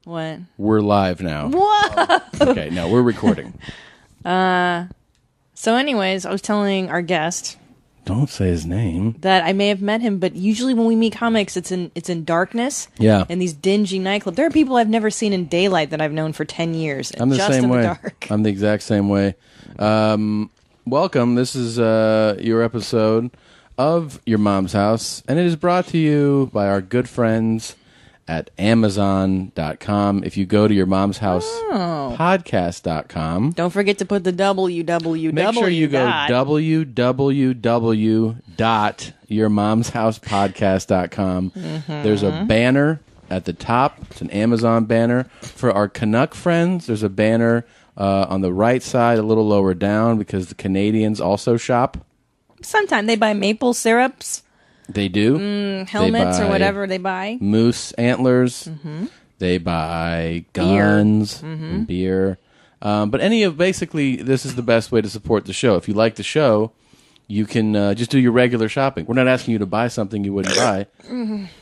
What? We're live now. What? Okay, no, we're recording. So anyways, I was telling our guest... Don't say his name. That I may have met him, but usually when we meet comics, it's in darkness. Yeah. In these dingy nightclubs. There are people I've never seen in daylight that I've known for 10 years. I'm the just same in way. The dark. I'm the exact same way. Welcome. This is your episode of Your Mom's House, and it is brought to you by our good friends at Amazon.com. If you go to yourmomshousepodcast.com. Don't forget to put the www. Make sure you go www.yourmomshousepodcast.com. There's a banner at the top. It's an Amazon banner. For our Canuck friends, there's a banner on the right side, a little lower down, because the Canadians also shop. Sometimes they buy maple syrups. They do. Helmets or whatever they buy. Moose antlers. They buy guns and beer. But basically, this is the best way to support the show. If you like the show, you can just do your regular shopping. We're not asking you to buy something you wouldn't buy.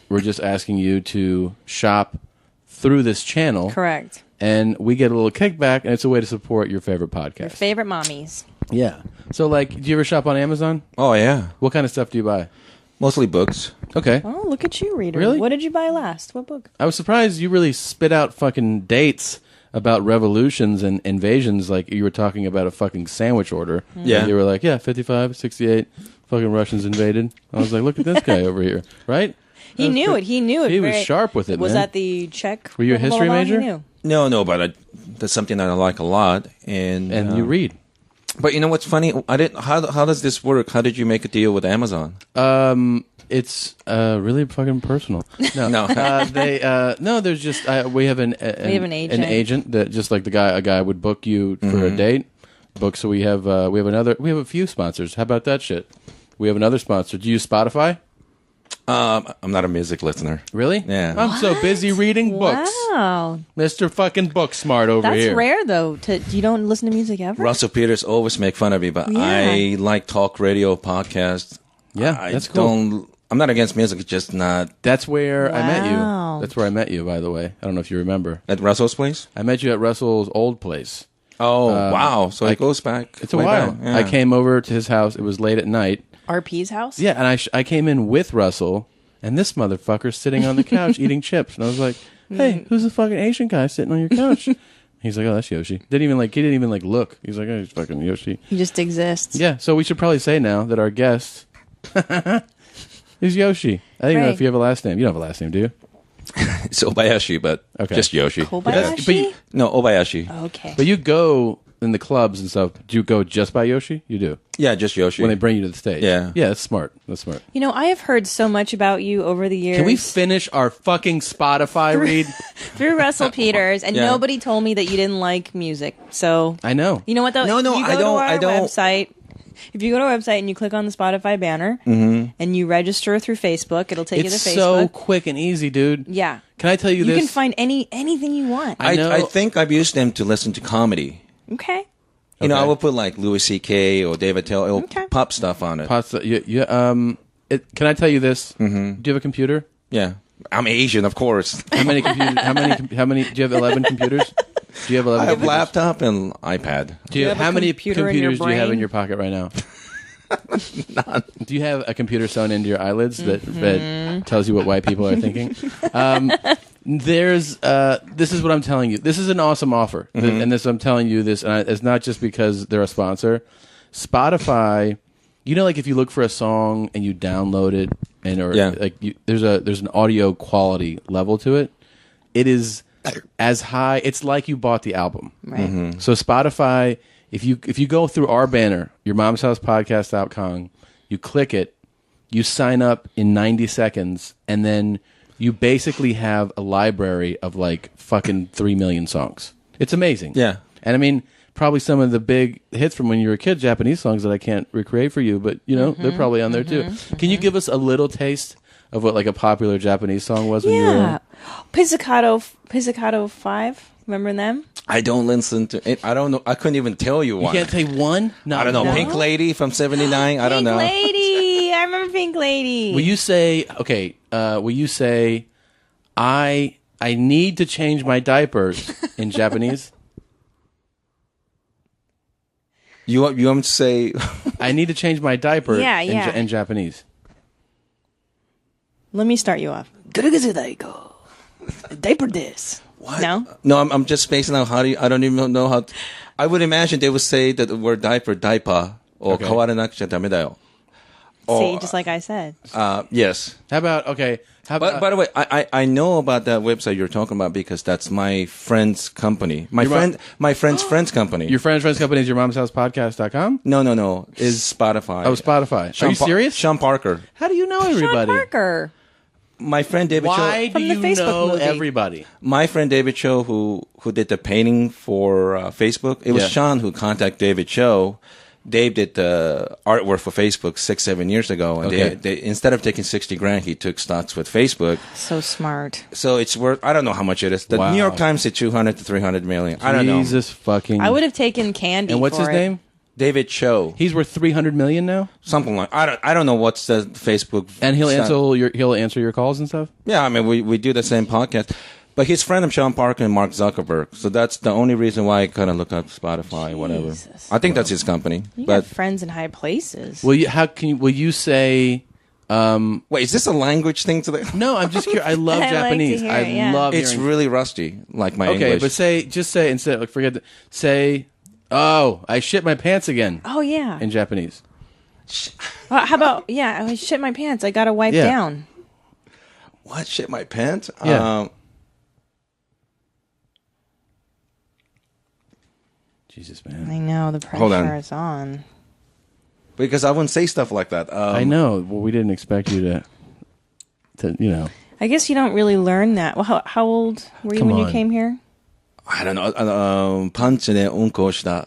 We're just asking you to shop through this channel. Correct. And we get a little kickback, and it's a way to support your favorite podcast. Your favorite mommies. Yeah. So, do you ever shop on Amazon? Oh, yeah. What kind of stuff do you buy? Mostly books. Okay. Oh, look at you, reader. Really? What did you buy last? What book? I was surprised you really spit out fucking dates about revolutions and invasions like you were talking about a fucking sandwich order. Yeah. And you were like, 55, 68, fucking Russians invaded. I was like, look at this guy over here, right? He knew it. He knew it. He was sharp with it, Was man. that the Czech? Were you a history major? He knew. No, but that's something that I like a lot. And you read. But you know what's funny? How does this work? How did you make a deal with Amazon? It's really fucking personal. No, No. There's just we have an agent. an agent that just like a guy would book you for a date. So we have a few sponsors. How about that shit? We have another sponsor. Do you use Spotify? I'm not a music listener. Really? Yeah. I'm so busy reading books. Wow. Mr. fucking Book Smart over That's here. rare, though. You don't listen to music ever? Russell Peters always make fun of me, but Yeah. I like talk radio podcasts. Yeah, that's cool. I'm not against music. It's just not That's where I met Wow. you. That's where I met you, by the way. I don't know if you remember. at Russell's place. I met you at Russell's old place. Oh, wow. So it goes back. It's a way while. back. Yeah. I came over to his house. It was late at night. RP's house? Yeah, and I came in with Russell, and this motherfucker's sitting on the couch eating chips. And I was like, hey, who's the fucking Asian guy sitting on your couch? He's like, oh, that's Yoshi. He didn't even look. He's like, oh, he's fucking Yoshi. He just exists. Yeah, so we should probably say now that our guest is Yoshi. I don't even know if you have a last name. You don't have a last name, do you? It's Obayashi, but Okay. just Yoshi. Kobayashi? No, Obayashi. Okay. But you go in the clubs and stuff. Do you go just by Yoshi? You do. Yeah, just Yoshi. When they bring you to the stage. Yeah. Yeah, that's smart. That's smart. You know, I have heard so much about you over the years. Can we finish our fucking Spotify read? through Russell Peters, and Yeah. nobody told me that you didn't like music. So I know. you know what though? No, If you I go to don't- our I don't- Website, if you go to our website and you click on the Spotify banner and you register through Facebook, it'll take It's you to so Facebook. quick and easy, dude. Yeah, Can I tell you you this? can find anything you want. I know. I think I've used them to listen to comedy. Okay. You know, Okay. I will put like Louis C.K. or David Taylor, Okay. pop stuff on it. Pasta, can I tell you this? Mm-hmm. Do you have a computer? Yeah, I'm Asian, of course. How many computers? How many? Do you have 11 computers? Do you have 11? I have computers? laptop and iPad. Do you have a how many computer in your computers do you have in brain? your pocket right now? None. Do you have a computer sewn into your eyelids that tells you what white people are thinking? This is what I'm telling you. This is an awesome offer, and I'm telling you this, and it's not just because they're a sponsor. Spotify, you know, like if you look for a song and you download it, there's an audio quality level to it. It is as high. It's like you bought the album. Right. So Spotify, if you go through our banner, yourmomshousepodcast.com, you click it, you sign up in 90 seconds, and then you basically have a library of like fucking 3 million songs. It's amazing. Yeah. And I mean, probably some of the big hits from when you were a kid, Japanese songs that I can't recreate for you, but you know, they're probably on there too. Can you give us a little taste of what like a popular Japanese song was when you were Yeah. Pizzicato 5. Remember them? I don't listen to it. I don't know. I couldn't even tell you You one. can't say one? I don't know. No? Pink Lady from '79. I don't know. Pink Lady. I remember Pink Lady. Will you say, okay, will you say, I I need to change my diapers in Japanese. You want to say? I need to change my diaper in Japanese. Let me start you off. Diaper this. What? No, I'm just spacing out. How do you? I don't even know how. I would imagine they would say that the word diaper, or 変わらなくちゃダメだよ. See, just like I said. Yes. How about By the way, I know about that website you're talking about because that's my friend's company. My friend's friend's company. Your friend's company is your mom's house podcast.com? No. Is Spotify. Oh, Spotify. Are you serious? Sean Parker. How do you know everybody? Sean Parker. My friend David Cho. Why do you know everybody? My friend David Cho, who did the painting for Facebook, it was Sean who contacted David Cho. Dave did the artwork for Facebook 6-7 years ago, and they instead of taking $60,000, he took stocks with Facebook. So smart. So it's worth. I don't know how much it is. The New York Times said 200 to 300 million. I don't know. Jesus fucking. I would have taken Candy. And what's his name? David Cho. He's worth 300 million now. Something like I don't know what's the Facebook. And he'll answer your calls and stuff. Yeah, I mean we do the same podcast, but he's friend of Sean Parker and Mark Zuckerberg, so that's the only reason why I kind of look up Spotify or whatever. I think that's his company. You got friends in high places. Will you say? Wait, is this a language thing today? No, I'm just curious. I love Japanese. I love. It's really rusty, like my English. Okay, but say instead, like forget. Say, oh, I shit my pants again. Oh yeah. In Japanese. How about I shit my pants. I gotta wipe down. What? Shit my pants? Yeah. Jesus, man. I know the pressure is on. Because I wouldn't say stuff like that. I know. Well, we didn't expect you to. I guess you don't really learn that. Well, how old were you when you came here? I don't know. Punch ne unko shita.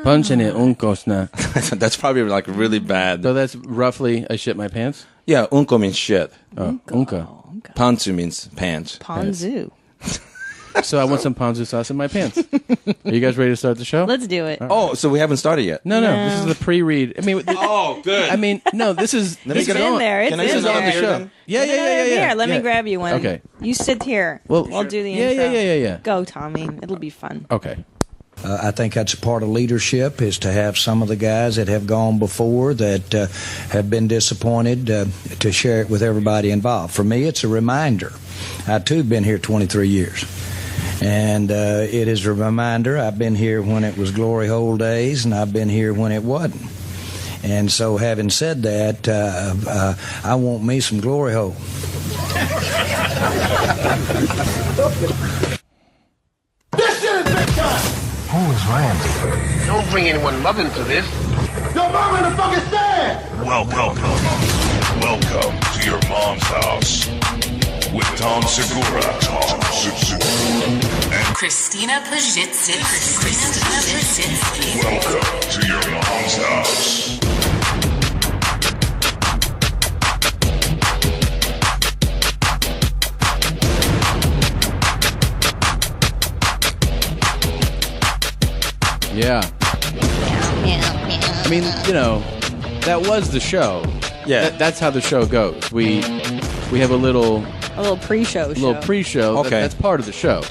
Punch ne unko shita. That's probably like really bad. So that's roughly I shit my pants? Yeah, unko means shit. Unka. Panzu means pants. Ponzu. So I want some ponzu sauce in my pants. Are you guys ready to start the show? Let's do it. Oh, so we haven't started yet? No. This is the pre-read. I mean, good. I mean, no. This is. It's in there. It's Can I in use another there. beer then? Yeah. Here, let me grab you one. Okay. You sit here. Well, I'll do the intro. Yeah. Go, Tommy. It'll be fun. Okay. I think that's a part of leadership, is to have some of the guys that have gone before that have been disappointed to share it with everybody involved. For me, it's a reminder. I, too, have been here 23 years. And it is a reminder. I've been here when it was glory hole days, and I've been here when it wasn't. And so having said that, I want me some glory hole. This shit is big time! Who is Randy? Don't bring anyone love into this. Your mom in the fucking stand! Welcome to your mom's house with Tom Segura, and Christina Pazsitzky. welcome to your mom's house. Yeah. I mean, that was the show. Yeah. That's how the show goes. We have a little pre-show. pre-show. Okay. That's part of the show.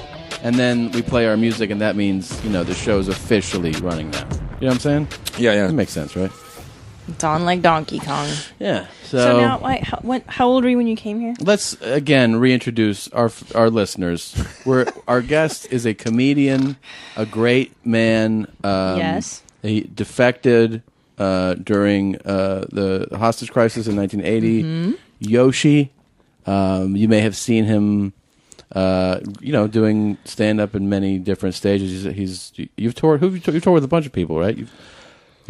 And then we play our music, and that means, the show's officially running now. You know what I'm saying? Yeah. That makes sense, right? It's on like Donkey Kong. Yeah. So now, how old were you when you came here? Let's again reintroduce our listeners. Our guest is a comedian, a great man. Yes. He defected during the hostage crisis in 1980. Mm-hmm. Yoshi, you may have seen him, doing stand up in many different stages. You've toured. You've toured with a bunch of people, right? You've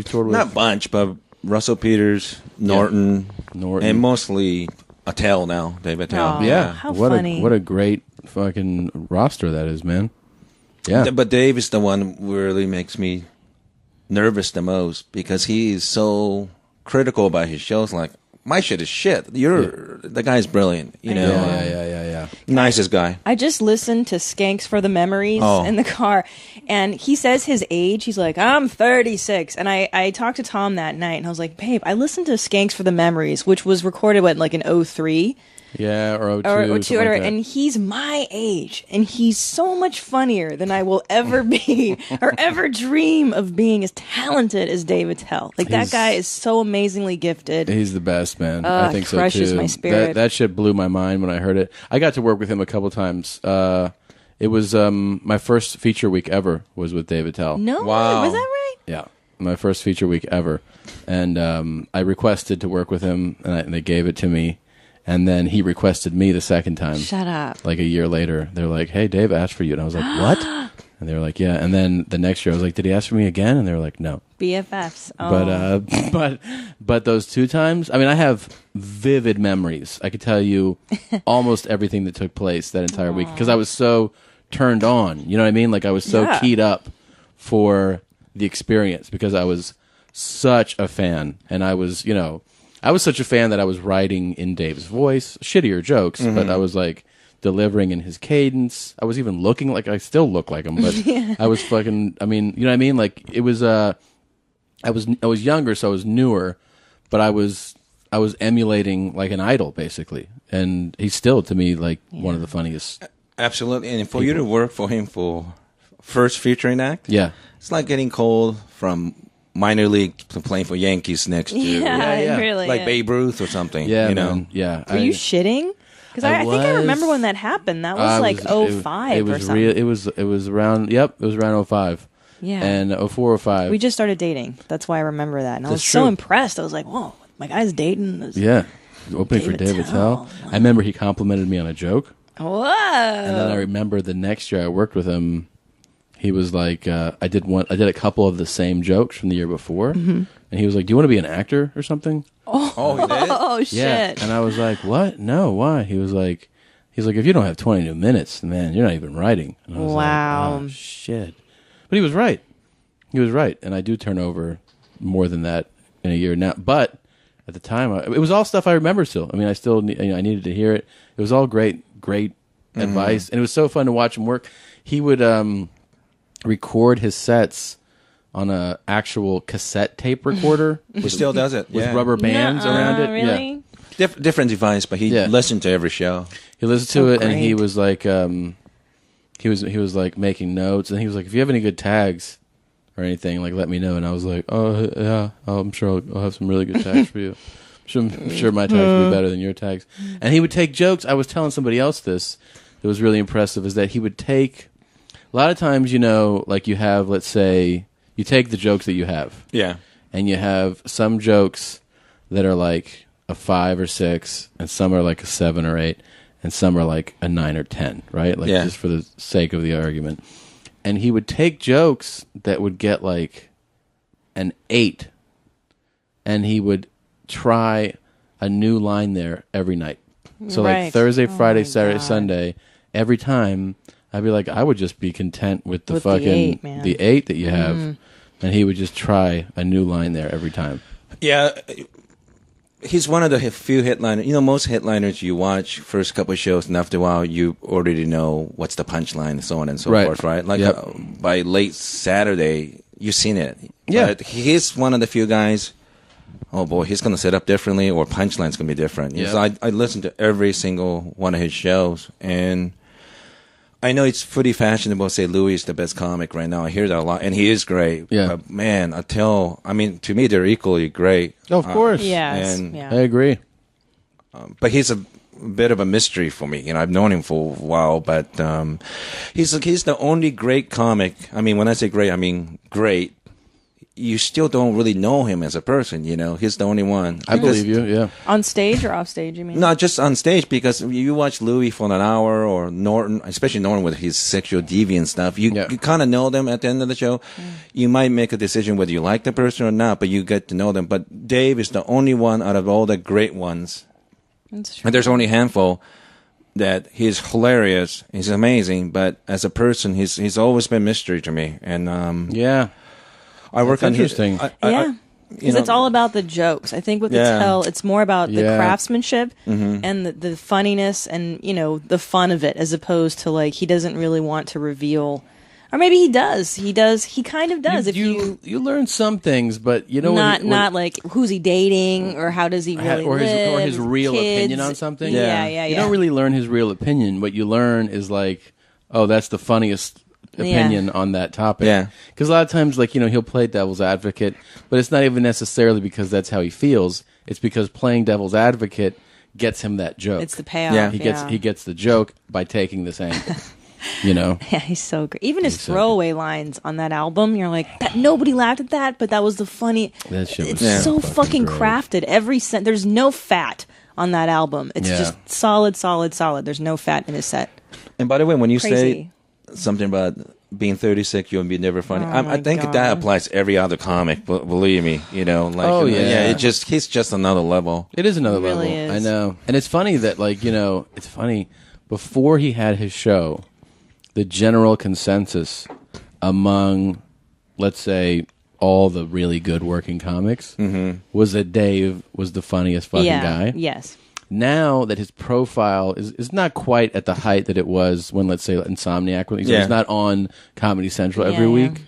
toured with Not a bunch, but Russell Peters, Norton, and mostly Attell now, David Attell. Oh, yeah. how what funny. What a great fucking roster that is, man. Yeah. But Dave is the one who really makes me nervous the most because he is so critical about his shows. Like, my shit is shit. The guy's brilliant, Yeah. Nicest guy. I just listened to Skanks for the Memories in the car, and he says his age. He's like, I'm 36. And I talked to Tom that night, and I was like, babe, I listened to Skanks for the Memories, which was recorded, in 03? Yeah, or 02. or 02, something like that. and he's my age, and he's so much funnier than I will ever be or ever dream of being as talented as Dave Attell. Like, that guy is so amazingly gifted. He's the best, man. I think so too. Crushes my spirit. That shit blew my mind when I heard it. I got to work with him a couple times. It was my first feature week ever was with Dave Attell. No, Wow. was that right? Yeah, my first feature week ever, and I requested to work with him, and they gave it to me, and then he requested me the second time. Shut up. Like a year later, they're like, "Hey, Dave asked for you," and I was like, "What?" And they were like, "Yeah." And then the next year, I was like, "Did he ask for me again?" And they were like, "No." BFFs. Oh. But those 2 times, I mean, I have vivid memories. I could tell you almost everything that took place that entire week because I was so turned on. You know what I mean? Like I was so keyed up for the experience because I was such a fan, and I was such a fan that I was writing in Dave's voice, shittier jokes, but I was like delivering in his cadence. I was even looking like I still look like him, but I was fucking. I mean, you know what I mean? Like it was. I was younger, so I was newer, but I was emulating like an idol basically, and he's still to me like one of the funniest. Absolutely, and for you to work for him for first featuring act, it's like getting called from minor league to playing for Yankees next year. Yeah, really. Like Babe Ruth or something. Yeah, you know. man. Yeah. Were you shitting? Because I think I remember when that happened. That was like 05 or something. It was around. Yep, it was around 05. Yeah. And 04 or 05. We just started dating. That's why I remember that. And I was That's so true. impressed. I was like, whoa, my guy's dating. Yeah. Opening for Dave Attell. I remember he complimented me on a joke. Whoa. And then I remember the next year I worked with him, he was like, I did a couple of the same jokes from the year before. And he was like, "Do you want to be an actor or something?" Oh, he did? Oh, shit. Yeah. And I was like, "What? No, why?" He's like, "If you don't have 20 new minutes, man, you're not even writing." And I was Wow. like, "Oh, shit." But he was right. He was right. And I do turn over more than that in a year now. But at the time, it was all stuff I remember still. I mean, I still I needed to hear it. It was all great advice. And it was so fun to watch him work. He would record his sets on a actual cassette tape recorder. He still does it. With rubber bands around it. Really? Yeah. Different device, but he listened to every show. He listened to it, and he was like, he was like making notes, and he was like, "If you have any good tags or anything, like let me know." And I was like, "Oh yeah, I'm sure I'll have some really good tags for you. I'm sure my tags will be better than your tags." And he would take jokes. I was telling somebody else this. That was really impressive. Is that he would take a lot of times, like you have, let's say, you take the jokes that you have, and you have some jokes that are like a 5 or 6, and some are like a 7 or 8, and some are like a 9 or 10, right? Like just for the sake of the argument. And he would take jokes that would get like an 8, and he would try a new line there every night. So like Thursday, Friday, Saturday, Sunday, every time I'd be like, I would just be content with the fucking the 8 that you have, and he would just try a new line there every time. Yeah. He's one of the few headliners. Most headliners you watch first couple of shows, and after a while, you already know what's the punchline, and so on and so forth, right? Like by late Saturday, you've seen it. Yeah, but he's one of the few guys. Oh boy, he's going to set up differently, or punchline's going to be different. Yeah. So I listen to every single one of his shows, and I know it's pretty fashionable to say Louis is the best comic right now. I hear that a lot, and he is great. Yeah. But man, to me, they're equally great. Oh, of course. Yes. I agree. But he's a bit of a mystery for me. I've known him for a while, but he's the only great comic. I mean, when I say great, I mean great. You still don't really know him as a person, He's the only one. I believe you, yeah. On stage or off stage, you mean? Not just on stage, because you watch Louis for an hour, or Norton, especially Norton with his sexual deviant stuff. You kind of know them at the end of the show. You might make a decision whether you like the person or not, but you get to know them. But Dave is the only one out of all the great ones. That's true. And there's only a handful that he's hilarious, he's amazing, but as a person, he's always been mystery to me. And I work on interesting. Because it's all about the jokes. I think with Attell, it's more about the craftsmanship and the funniness and the fun of it, as opposed to like he doesn't really want to reveal Or maybe he does. He does. He kind of does. You learn some things, but you know not like who's he dating or how does he really live, or his real kids. opinion on something. Yeah. You don't really learn his real opinion. What you learn is like, oh, that's the funniest opinion on that topic. Yeah. Because a lot of times, like, he'll play devil's advocate, but it's not even necessarily because that's how he feels. It's because playing devil's advocate gets him that joke. It's the payoff. Yeah. He gets the joke by taking this angle. Yeah, he's so great. Even his throwaway lines on that album, you're like, that nobody laughed at that, but that was the funny. That shit was it's so fucking great. crafted. Every there's no fat on that album. It's just solid. There's no fat in his set. And by the way, when you Crazy. say something about being 36, you'll be never funny. Oh I think God. that applies to every other comic. Believe me, It's just another level. It is another It really level. is. I know. And it's funny that, like, it's funny. Before he had his show, the general consensus among, let's say, all the really good working comics was that Dave was the funniest fucking guy. Yes. Now that his profile is not quite at the height that it was when, let's say, Insomniac, when he's not on Comedy Central every week,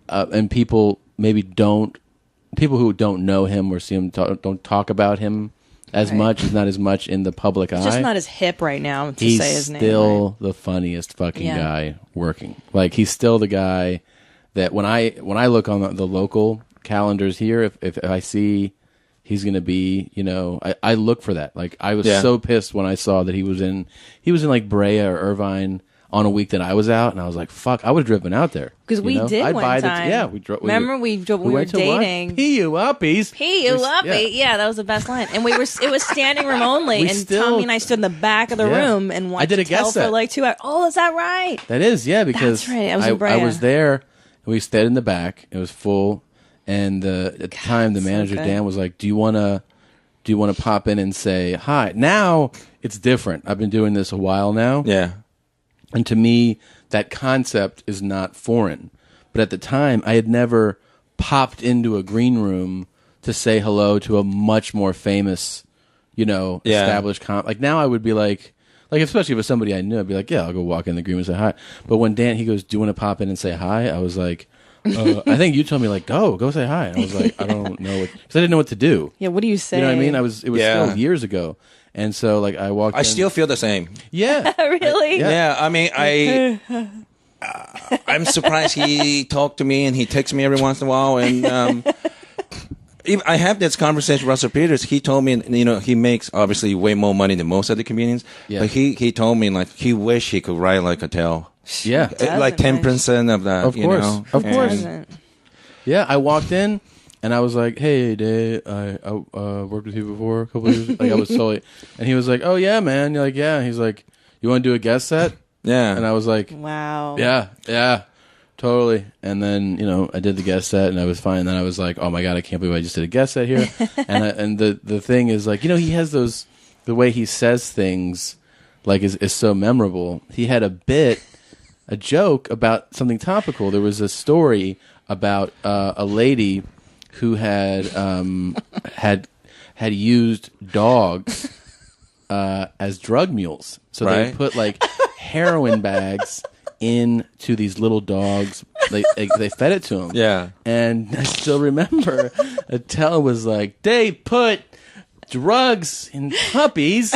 and people who don't know him or see him don't talk about him as much. He's not as much in the public eye. He's just not as hip right now to He's say his name. still the funniest fucking guy working. Like, he's still the guy that when I look on the local calendars here, if I see he's going to be, I look for that. Like, I was so pissed when I saw that he was in like Brea or Irvine on a week that I was out, and I was like, "Fuck!" I would have driven out there Because we did I'd one buy time. we drove. Remember we were dating. P.U. Uppies. P.U. Uppie. Yeah, that was the best line. And it was standing room only, We and still- Tommy and I stood in the back of the room and watched I did a Tell guest for set. like 2 hours. Oh, is that right? That is, because That's right. I was in Brea. I was there, and we stayed in the back. It was full, and at the time, the manager good. Dan was like, "Do you want to pop in and say hi?" Now it's different. I've been doing this a while now, and to me, that concept is not foreign. But at the time, I had never popped into a green room to say hello to a much more famous, established comic. Like, now I would be like, especially if it was somebody I knew, I'd be like, yeah, I'll go walk in the green room and say hi. But when Dan, he goes, "Do you want to pop in and say hi?" I was like, I think you told me, like, go say hi. And I was like, I don't know because I didn't know what to do. Yeah, what do you say? You know what I mean? It was still years ago. And so, like, I walked in. I still feel the same. Yeah. Really? Yeah, I mean, I'm surprised he talked to me and he texts me every once in a while. And I have this conversation with Russell Peters. He told me, he makes obviously way more money than most other comedians. Yeah. But he told me, like, he wished he could write like a tell. Yeah. Like 10% of that. Of course. Of course. Yeah, I walked in. And I was like, "Hey, Dave, I worked with you before a couple of years." Like, I was totally, and he was like, "Oh yeah, man." You're like, "Yeah." He's like, "You want to do a guest set?" Yeah. And I was like, "Wow." Yeah, totally. And then I did the guest set, and I was fine. And then I was like, "Oh my god, I can't believe I just did a guest set here." and the thing is, like, he has the way he says things, like, is so memorable. He had a joke about something topical. There was a story about a lady who had used dogs as drug mules. So they put, like, heroin bags into these little dogs. They fed it to them. Yeah. And I still remember Attell was like, "They put drugs in puppies,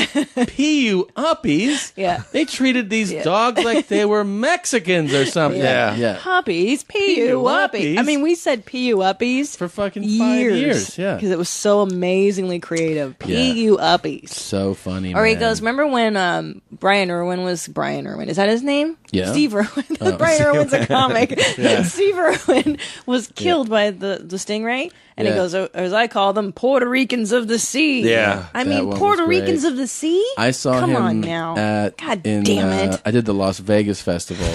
P.U. uppies." Yeah. They treated these dogs like they were Mexicans or something. Yeah. Puppies, P.U. uppies. I mean, we said P.U. uppies For fucking 5 years. Yeah. Because it was so amazingly creative. P.U. uppies. So funny, Or he man. goes, remember when Brian Irwin? Is that his name? Yeah. Steve Irwin. Brian Irwin's a comic. Steve Irwin was killed by the stingray. And he goes, as I call them, Puerto Ricans of the sea. Yeah. I That mean, one Puerto was great. Ricans of the sea? I saw Come him on now. God in, damn it. I did the Las Vegas festival.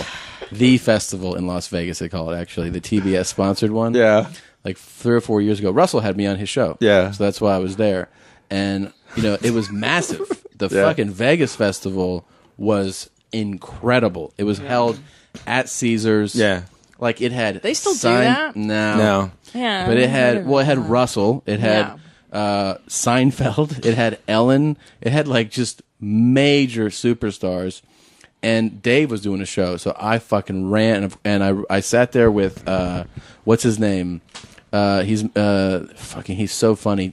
The festival in Las Vegas, they call it, actually. The TBS sponsored one. Yeah. Like 3 or 4 years ago. Russell had me on his show. Yeah. So that's why I was there. And, it was massive. The fucking Vegas festival was incredible. It was held at Caesars. Yeah. Like, it had... They still do that? No. Yeah. But it had Russell. It had Seinfeld. It had Ellen. It had, like, just major superstars. and Dave was doing a show, so I fucking ran, and I sat there with what's his name? He's so funny.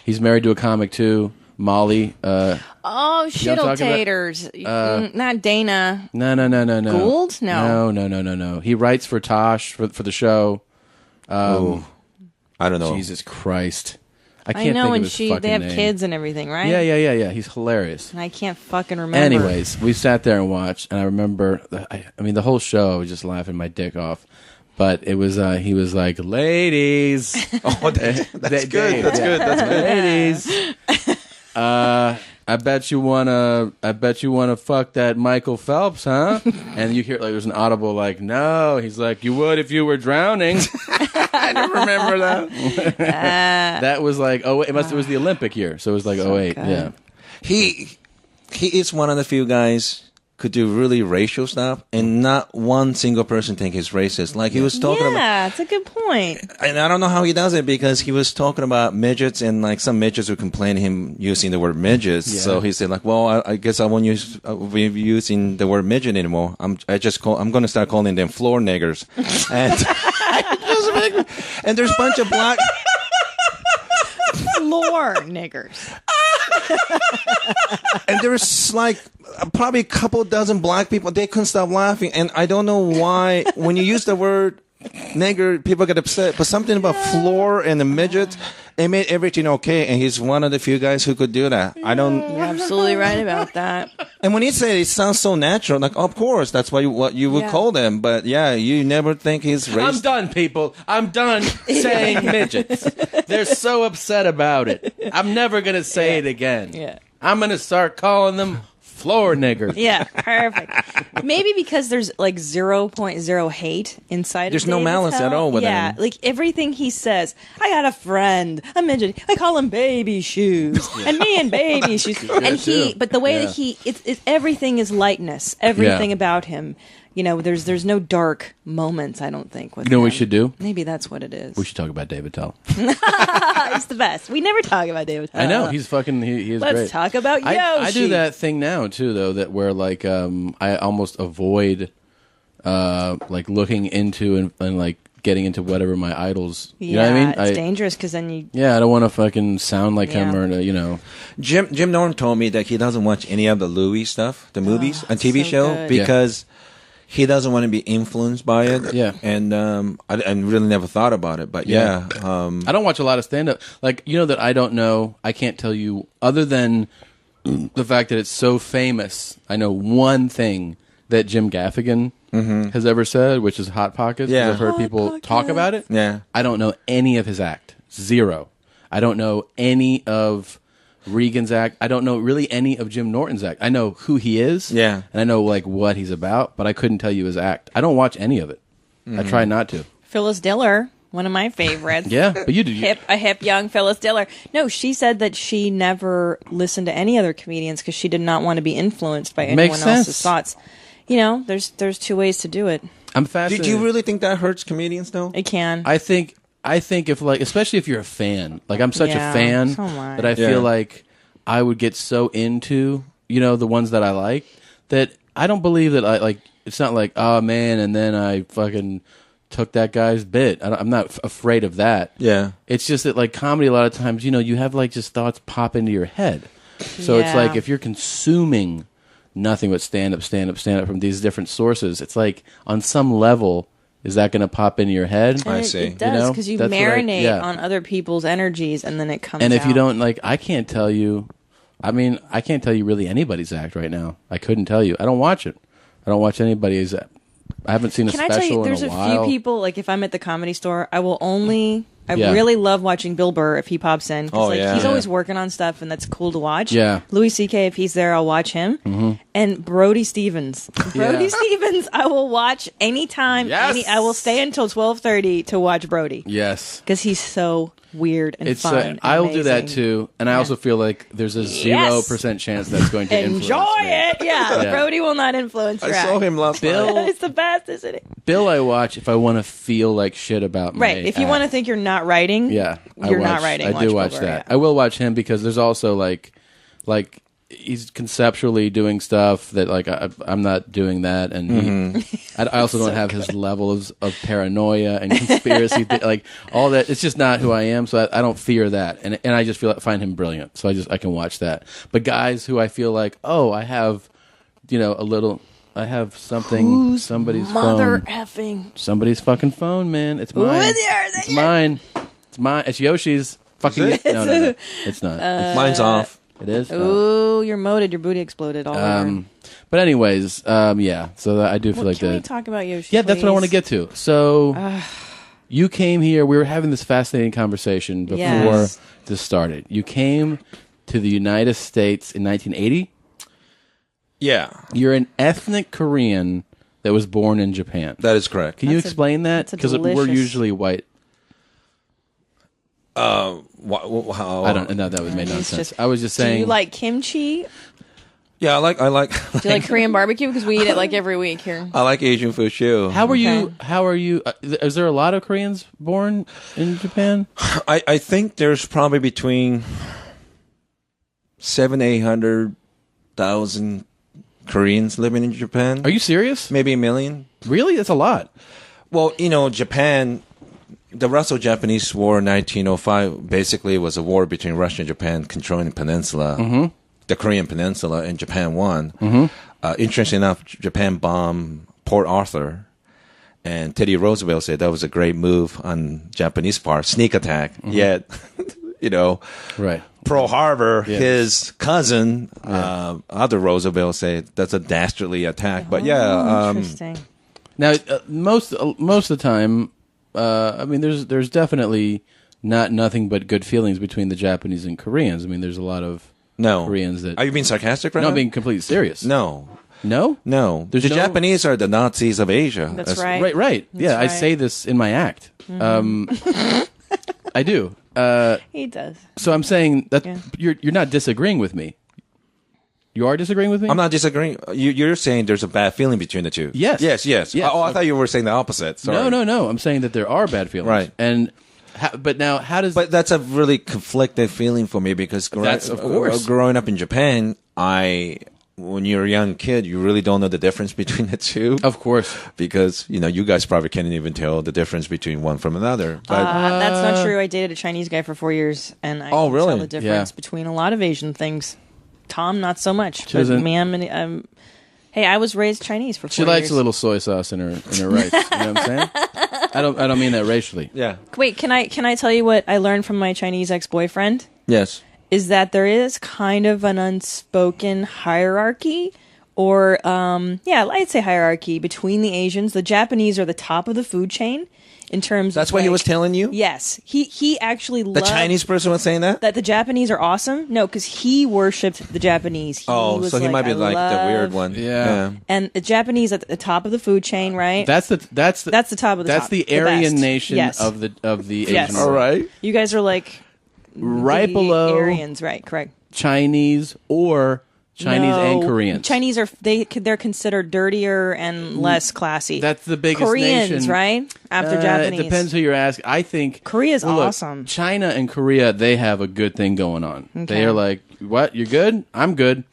He's married to a comic too, Molly. Shittle taters. Not Dana. No. Gould? No. He writes for Tosh for the show. I don't know. Jesus Christ. I I can't know, think and of his fucking they have name. kids and everything, right? Yeah. He's hilarious. And I can't fucking remember. Anyways, we sat there and watched, and I remember, I mean, the whole show, I was just laughing my dick off. But it was, he was like, ladies. That's good. That's good. Ladies. I bet you wanna fuck that Michael Phelps, huh? And you hear like there's an audible like, no. He's like, you would if you were drowning. I don't remember that. That was like, it was the Olympic year, so it was like 08. good. Yeah. He is one of the few guys could do really racial stuff, and not one single person think he's racist. Like he was talking about. Yeah, it's a good point. And I don't know how he does it, because he was talking about midgets, and like some midgets would complain him using the word midgets. Yeah. So he said like, well, I guess I won't be using the word midget anymore. I'm going to start calling them floor niggers. And there's a bunch of black. Floor niggers. And there's like probably a couple dozen black people. They couldn't stop laughing, and I don't know why. When you use the word nigger, people get upset. But something about floor and the midget, it made everything okay. And he's one of the few guys who could do that. I don't. You're absolutely right about that. And when he said it, sounds so natural. Like, of course, that's what you would call them. But yeah, you never think he's racist. I'm done, people. I'm done saying midgets. They're so upset about it. I'm never going to say it again. Yeah. I'm going to start calling them floor niggers. Yeah, perfect. Maybe because there's like 0.0 hate inside There's of no Dave malice Attell. at all with Yeah, him. like everything he says. I got a friend, a midget. I call him baby shoes, and me and baby shoes. And but the way that it's everything is lightness. Everything about him. You know, there's no dark moments, I don't think. With You know what we him. should do? Maybe that's what it is. We should talk about David Tell. He's the best. We never talk about David. I know he's fucking. He is Let's great. talk about Yoshi. I do that thing now too, though. That where like I almost avoid like looking into and like getting into whatever my idols. You know what I mean? It's dangerous because then you. Yeah, I don't want to fucking sound like him or you know. Jim Norton told me that he doesn't watch any of the Louis stuff, the movies and TV so show, good. because he doesn't want to be influenced by it. Yeah. And I really never thought about it, but yeah. I don't watch a lot of stand-up. Like, you know that I don't know, I can't tell you, other than the fact that it's so famous, I know one thing that Jim Gaffigan has ever said, which is Hot Pockets. Yeah. I've heard people talk about it. Yeah. I don't know any of his act. Zero. I don't know any of Regan's act. I don't know really any of Jim Norton's act. I know who he is. Yeah. And I know like what he's about, but I couldn't tell you his act. I don't watch any of it. I try not to. Phyllis Diller, one of my favorites. Yeah, but you do. A hip young Phyllis Diller. No, she said that she never listened to any other comedians because she did not want to be influenced by anyone else's thoughts. You know, there's two ways to do it. I'm fascinated. Do you really think that hurts comedians, though? It can. I think if like, especially if you're a fan, like I'm such a fan so am I. that I feel like I would get so into, you know, the ones that I like that I don't believe that I like, it's not like, oh man, and then I fucking took that guy's bit. I'm not afraid of that. Yeah. It's just that like comedy, a lot of times, you know, you have like just thoughts pop into your head. So it's like if you're consuming nothing but stand up from these different sources, it's like on some level, is that going to pop into your head? I see. It does because you marinate on other people's energies and then it comes And if out. you don't, like, I can't tell you, I mean, I can't tell you really anybody's act right now. I couldn't tell you. I don't watch it. I don't watch anybody's act. I haven't seen a Can I special tell you, in there's a a while. few people, like if I'm at the Comedy Store, I really love watching Bill Burr if he pops in. 'Cause, he's always working on stuff, and that's cool to watch. Yeah. Louis C.K., if he's there, I'll watch him. Mm-hmm. And Brody Stevens. Brody Stevens, I will watch anytime. Yes! I will stay until 12:30 to watch Brody. Yes. Because he's so weird and fun. And I will do that amazing. too, and I also feel like there's a 0% chance that's going to influence Enjoy me. it. Yeah. Brody will not influence your I saw act. him last Bill- night. It's the best, isn't it? Bill, I watch if I want to feel like shit about my Right. If you act. want to think you're not writing, Yeah, you're not writing. I do watch Bill Burr, that. yeah. I will watch him because there's also like he's conceptually doing stuff that like I'm not doing that, and I also don't have his levels of paranoia and conspiracy, like all that. It's just not who I am, so I don't fear that, and I just find him brilliant. So I can watch that. But guys who I feel like, I have, I have something. Somebody's phone. Somebody's fucking phone, man. It's mine. It's mine. It's mine. It's Yoshi's. Fucking no, it's not. Mine's off. It is. Ooh, you're moted. Your booty exploded all over. But anyways, yeah. So I do feel like can that. we talk about Yoshi? Yeah, that's what I want to get to. So you came here. We were having this fascinating conversation before this started. You came to the United States in 1980. Yeah. You're an ethnic Korean that was born in Japan. That is correct. Can you explain that? Because we're usually white. How? I don't know. That would make no sense. I was just saying. Do you like kimchi? Yeah, I like. Do you like Korean barbecue? Because we eat it like every week here. I like Asian food too. How are you? Is there a lot of Koreans born in Japan? I think there's probably between 700,000-800,000 Koreans living in Japan. Are you serious? Maybe 1 million. Really? That's a lot. Well, Japan, the Russo-Japanese War in 1905 basically was a war between Russia and Japan controlling the peninsula, the Korean peninsula, and Japan won. Interesting enough, Japan bombed Port Arthur, and Teddy Roosevelt said that was a great move on Japanese part, sneak attack. Yet, right. Pearl Harbor, his cousin, other Roosevelt said that's a dastardly attack. But interesting. Now, most of the time, I mean, there's definitely nothing but good feelings between the Japanese and Koreans. I mean, there's a lot of Koreans that. Are you being sarcastic right now? No, I'm being completely serious. No. No? No. The Japanese are the Nazis of Asia. That's right. Right. Yeah, I say this in my act. I do. He does. So I'm saying that you're not disagreeing with me. You are disagreeing with me? I'm not disagreeing. You're saying there's a bad feeling between the two. Yes. Yes. Oh, I thought you were saying the opposite. Sorry. No. I'm saying that there are bad feelings. Right. And but now, how does? But that's a really conflicted feeling for me because of course. Growing up in Japan, when you're a young kid, you really don't know the difference between the two. Of course. Because, you guys probably can't even tell the difference between one from another. But that's not true. I dated a Chinese guy for 4 years, and I can tell the difference between a lot of Asian things. Tom, not so much. But me, hey, I was raised Chinese for 4 years. She likes a little soy sauce in her rice. You know what I'm saying? I don't mean that racially. Yeah. Wait, can I tell you what I learned from my Chinese ex-boyfriend? Yes. Is that there is kind of an unspoken hierarchy, or I'd say hierarchy between the Asians. The Japanese are the top of the food chain in terms. That's of what he was telling you. Yes, he actually the Chinese person was saying that the Japanese are awesome. No, because he worshipped the Japanese. So he might be like the weird one. Yeah. And the Japanese at the top of the food chain, right? That's the top of the. top. That's the Aryan nation of the Asian. Yes. world. All right. You guys are like right below Aryans, right? Correct. Chinese and Koreans. Chinese they're considered dirtier and less classy. That's the biggest Koreans, nation. right? After Japanese. It depends who you're asking. I think Korea's awesome. China and Korea, they have a good thing going on. Okay. They are like, what? You're good? I'm good.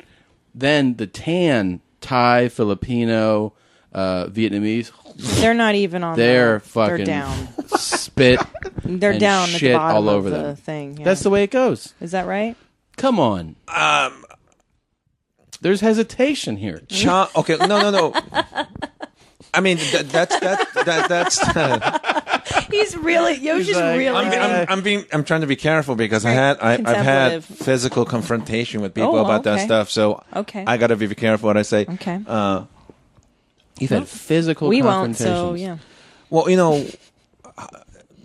Then the Thai, Filipino, Vietnamese. They're not even on. They're fucking. They're down. Spit. They're and down shit at the bottom all over of the them. thing. Yeah. That's the way it goes. Is that right? Come on. There's hesitation here. Okay, no. I mean, that's. He's really. Yoshi's like, really. I'm trying to be careful because I've had physical confrontation with people about that stuff. So I got to be careful what I say. Okay. You've had physical we won't. confrontations. So yeah. Well,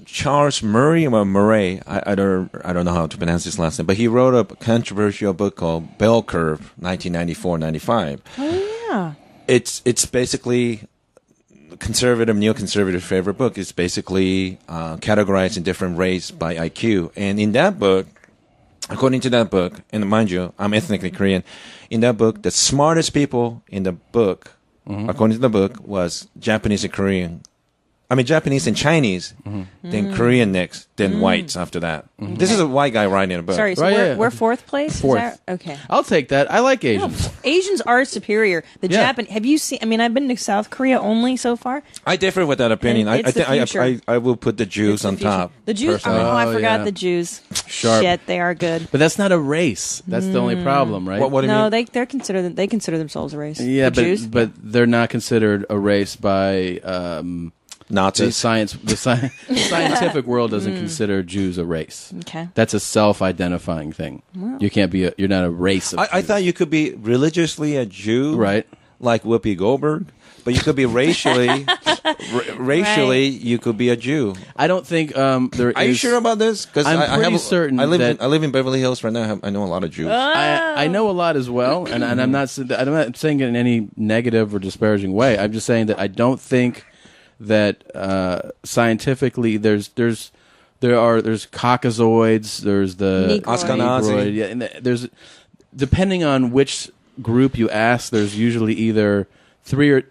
Charles Murray or Murray, I don't know how to pronounce his last name, but he wrote a controversial book called Bell Curve, 1994-95. Oh yeah. It's basically conservative, neoconservative favorite book. It's basically categorized in different race by IQ, and in that book, according to that book, and mind you, I'm ethnically Korean. In that book, the smartest people in the book, according to the book, was Japanese and Korean Japanese and Chinese, then Korean next, then whites after that. This is a white guy writing a book. Sorry, so we're fourth place? Fourth. Okay. I'll take that. I like Asians. Asians are superior. The Japan. Have you seen? I mean, I've been to South Korea only so far. I differ with that opinion. And it's the future. I will put the Jews on top. The Jews. I forgot the Jews. Sharp. Shit, they are good. But that's not a race. That's the only problem, right? What do you No, mean? they consider themselves a race. Yeah, The Jews? but they're not considered a race by Nazis. the scientific world doesn't consider Jews a race. Okay. That's a self-identifying thing. You can't be you're not a race of I Jews. thought you could be religiously a Jew, Right. like Whoopi Goldberg, but you could be racially you could be a Jew. I don't think there is. Are you sure about this? Because I'm pretty certain I live that- in Beverly Hills right now. I know a lot of Jews. I know a lot as well, and I'm not saying it in any negative or disparaging way. I'm just saying that I don't think that scientifically there's Caucasoids, there's the Ashkenazi. Negroid, yeah, and there's depending on which group you ask, there's usually either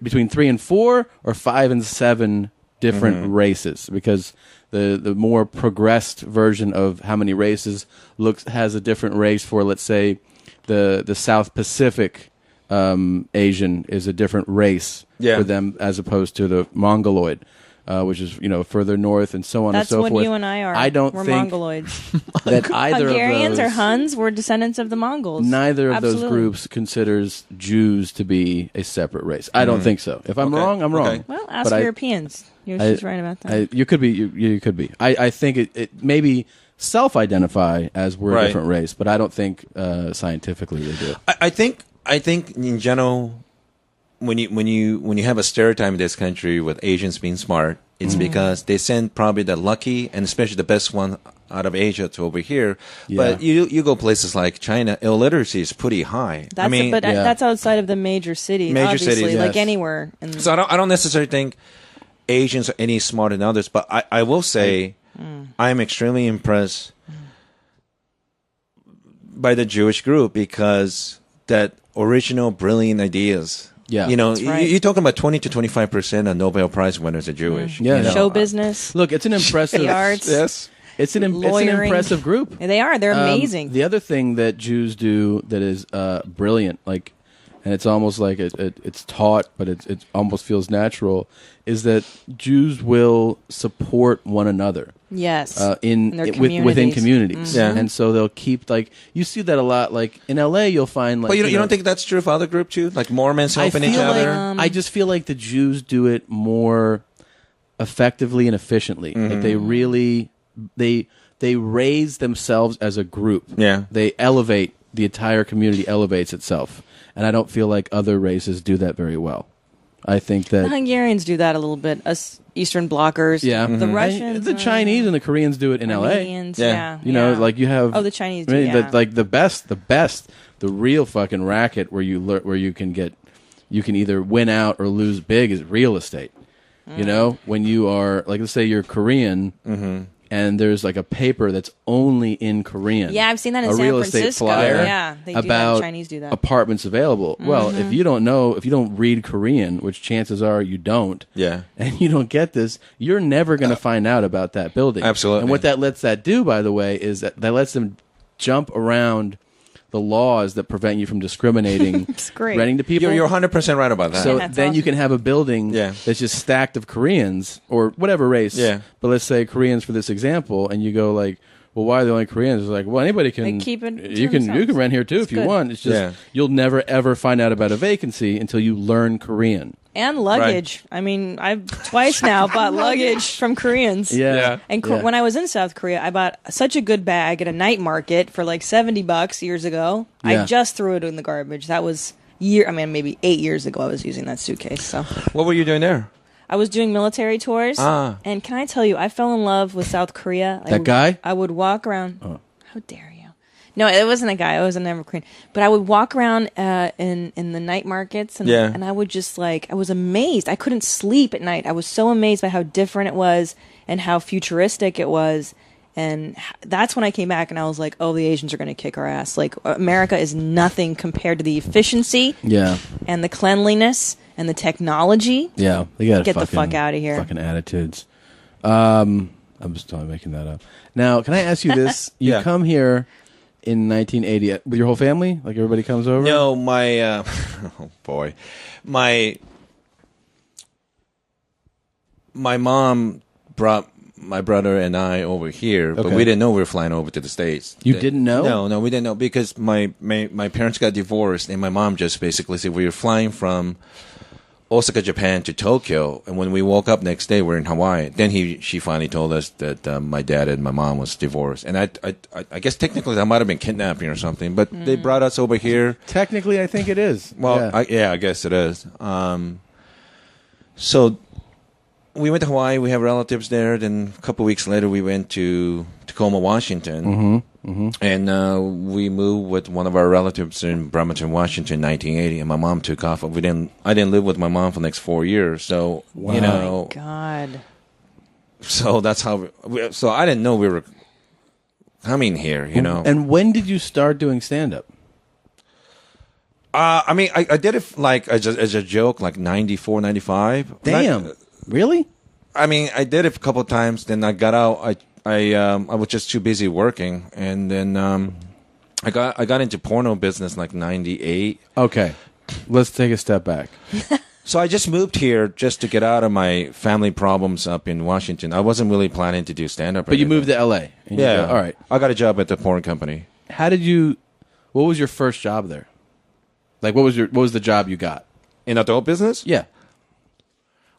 between 3 and 4 or 5 and 7 different races, because the more progressed version of how many races has a different race for, let's say, the South Pacific Asian is a different race for them as opposed to the Mongoloid, which is further north and so on and so forth. That's what you and I are. I don't We're think Mongoloids. that either Hungarians of or those, Huns were descendants of the Mongols. neither of those Absolutely. groups considers Jews to be a separate race. I don't think so. If I'm wrong, I'm wrong. Okay. Well, ask But Europeans. Yoshi's right about that. you could be. You could be. I think it maybe self-identify as we're a different race, but I don't think scientifically they do. I think in general, when you have a stereotype in this country with Asians being smart, it's because they send probably the lucky and especially the best one out of Asia to over here. Yeah. But you go places like China, illiteracy is pretty high. That's outside of the major cities. Major obviously, cities, like yes. anywhere. So I don't necessarily think Asians are any smarter than others, but I will say I am extremely impressed by the Jewish group because that original brilliant ideas. Yeah. right. you're talking about 20 to 25% of Nobel Prize winners are Jewish. Yeah, no. Show business. Look, it's an impressive. The arts. Yes. It's an Lawyering. impressive group. They are. They're amazing. The other thing that Jews do that is brilliant, and it's almost like it's taught, but it almost feels natural, is that Jews will support one another. Yes. Within communities. Yeah. And so they'll keep you see that a lot. Like in LA, you'll find But you don't think that's true for other group too? Like Mormons helping each other? I just feel like the Jews do it more effectively and efficiently. Like they really they raise themselves as a group. Yeah. They elevate, the entire community elevates itself. And I don't feel like other races do that very well. I think that the Hungarians do that a little bit. Us Eastern blockers. yeah, The Russians. the Chinese and the Koreans do it in Armenians, LA. yeah. You know, like you have the Chinese I mean, do, yeah. the real fucking racket where you can either win out or lose big is real estate. You know, when you are let's say you're Korean and there's like a paper that's only in Korean. Yeah, I've seen that in a San real estate Francisco. flyer Yeah, they do that. about The Chinese do that. apartments available. Well, if you don't read Korean, which chances are you don't, Yeah. and you don't get this, you're never going to find out about that building. Absolutely. And what that lets that do, by the way, is that lets them jump around the laws that prevent you from discriminating It's great. renting to people. You're 100% right about that. So That's then you awesome. can have a building that's just stacked of Koreans or whatever race. Yeah. But let's say Koreans for this example, and you go like, well, why are the only Koreans? It's like, well, anybody can. They keep it to you can themselves. rent here too if you good. want. It's just you'll never ever find out about a vacancy until you learn Korean. And luggage. I mean, I've twice now bought luggage from Koreans. Yeah. And Yeah. when I was in South Korea, I bought such a good bag at a night market for like $70 years ago. Yeah. I just threw it in the garbage. That was maybe 8 years ago I was using that suitcase. So What were you doing there? I was doing military tours. And can I tell you, I fell in love with South Korea. That guy? I would walk around. How dare you? No, it wasn't a guy. It was an Evergreen. But I would walk around in the night markets, and I would just I was amazed. I couldn't sleep at night. I was so amazed by how different it was and how futuristic it was. And that's when I came back and I was like, oh, the Asians are going to kick our ass. Like, America is nothing compared to the efficiency and the cleanliness and the technology. Yeah, they got to get the fuck out of here. Fucking attitudes. I'm just totally making that up. Now, can I ask you this? You come here in 1980 with your whole family? Like everybody comes over? No, my oh boy, my mom brought my brother and I over here, but we didn't know we were flying over to the States. You didn't know? No, we didn't know because my parents got divorced, and my mom just basically said we were flying from Osaka, Japan to Tokyo, and when we woke up next day, we're in Hawaii. Then she finally told us that my dad and my mom was divorced, and I guess technically that might have been kidnapping or something, but they brought us over here. Technically, I think it is. Well, I guess it is. So we went to Hawaii. We have relatives there. Then a couple of weeks later, we went to Tacoma, Washington. And we moved with one of our relatives in Bremerton, Washington, in 1980. And my mom took off. I didn't live with my mom for the next 4 years. So you know, oh my God. So that's how. So I didn't know we were coming here. You know. And when did you start doing stand up? I mean, I did it like as a joke, like 94, 95. Damn. Really? I mean, I did it a couple of times. Then I got out. I was just too busy working, and then I got into porno business like 98. Okay, let's take a step back. So I just moved here just to get out of my family problems up in Washington. I wasn't really planning to do stand up. But you moved to LA. Yeah. All right. I got a job at the porn company. What was your first job there? Like, what was the job you got in adult business? Yeah.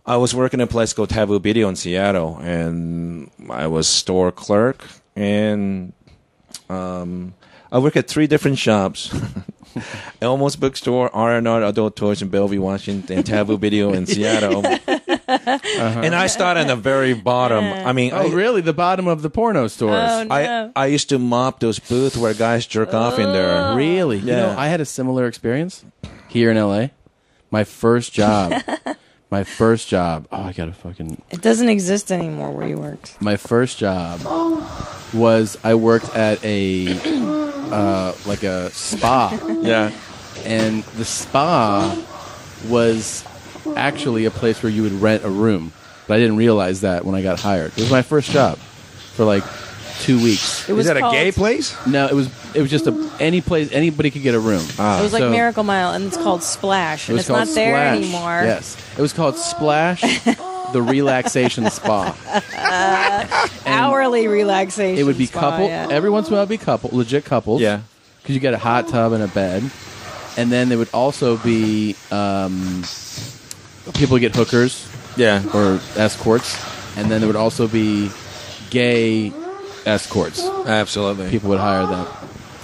I was working in a place called Taboo Video in Seattle, and I was store clerk, and I worked at 3 different shops. Elmo's Bookstore, R&R Adult Toys in Bellevue, Washington, and Taboo Video in Seattle. And I started in the very bottom. I mean, really? The bottom of the porno stores? Oh, no. I used to mop those booths where guys jerk off in there. Really? Yeah. You know, I had a similar experience here in LA. My first job. Oh, I gotta fucking. It doesn't exist anymore where you worked. My first job was I worked at a like a spa. Yeah. And the spa was actually a place where you would rent a room, but I didn't realize that when I got hired. It was my first job for like 2 weeks. Was that a gay place? No, it was just any place anybody could get a room. It was like Miracle Mile, and it's called Splash, and it's not there Splash. anymore. Yes, it was called Splash, the relaxation spa. Hourly relaxation. It would be spa, couple. yeah. Every once in a while, it'd be legit couples. Yeah, because you get a hot tub and a bed, and then there would also be people get hookers. Yeah, or escorts, and then there would also be gay escorts. Absolutely. People would hire them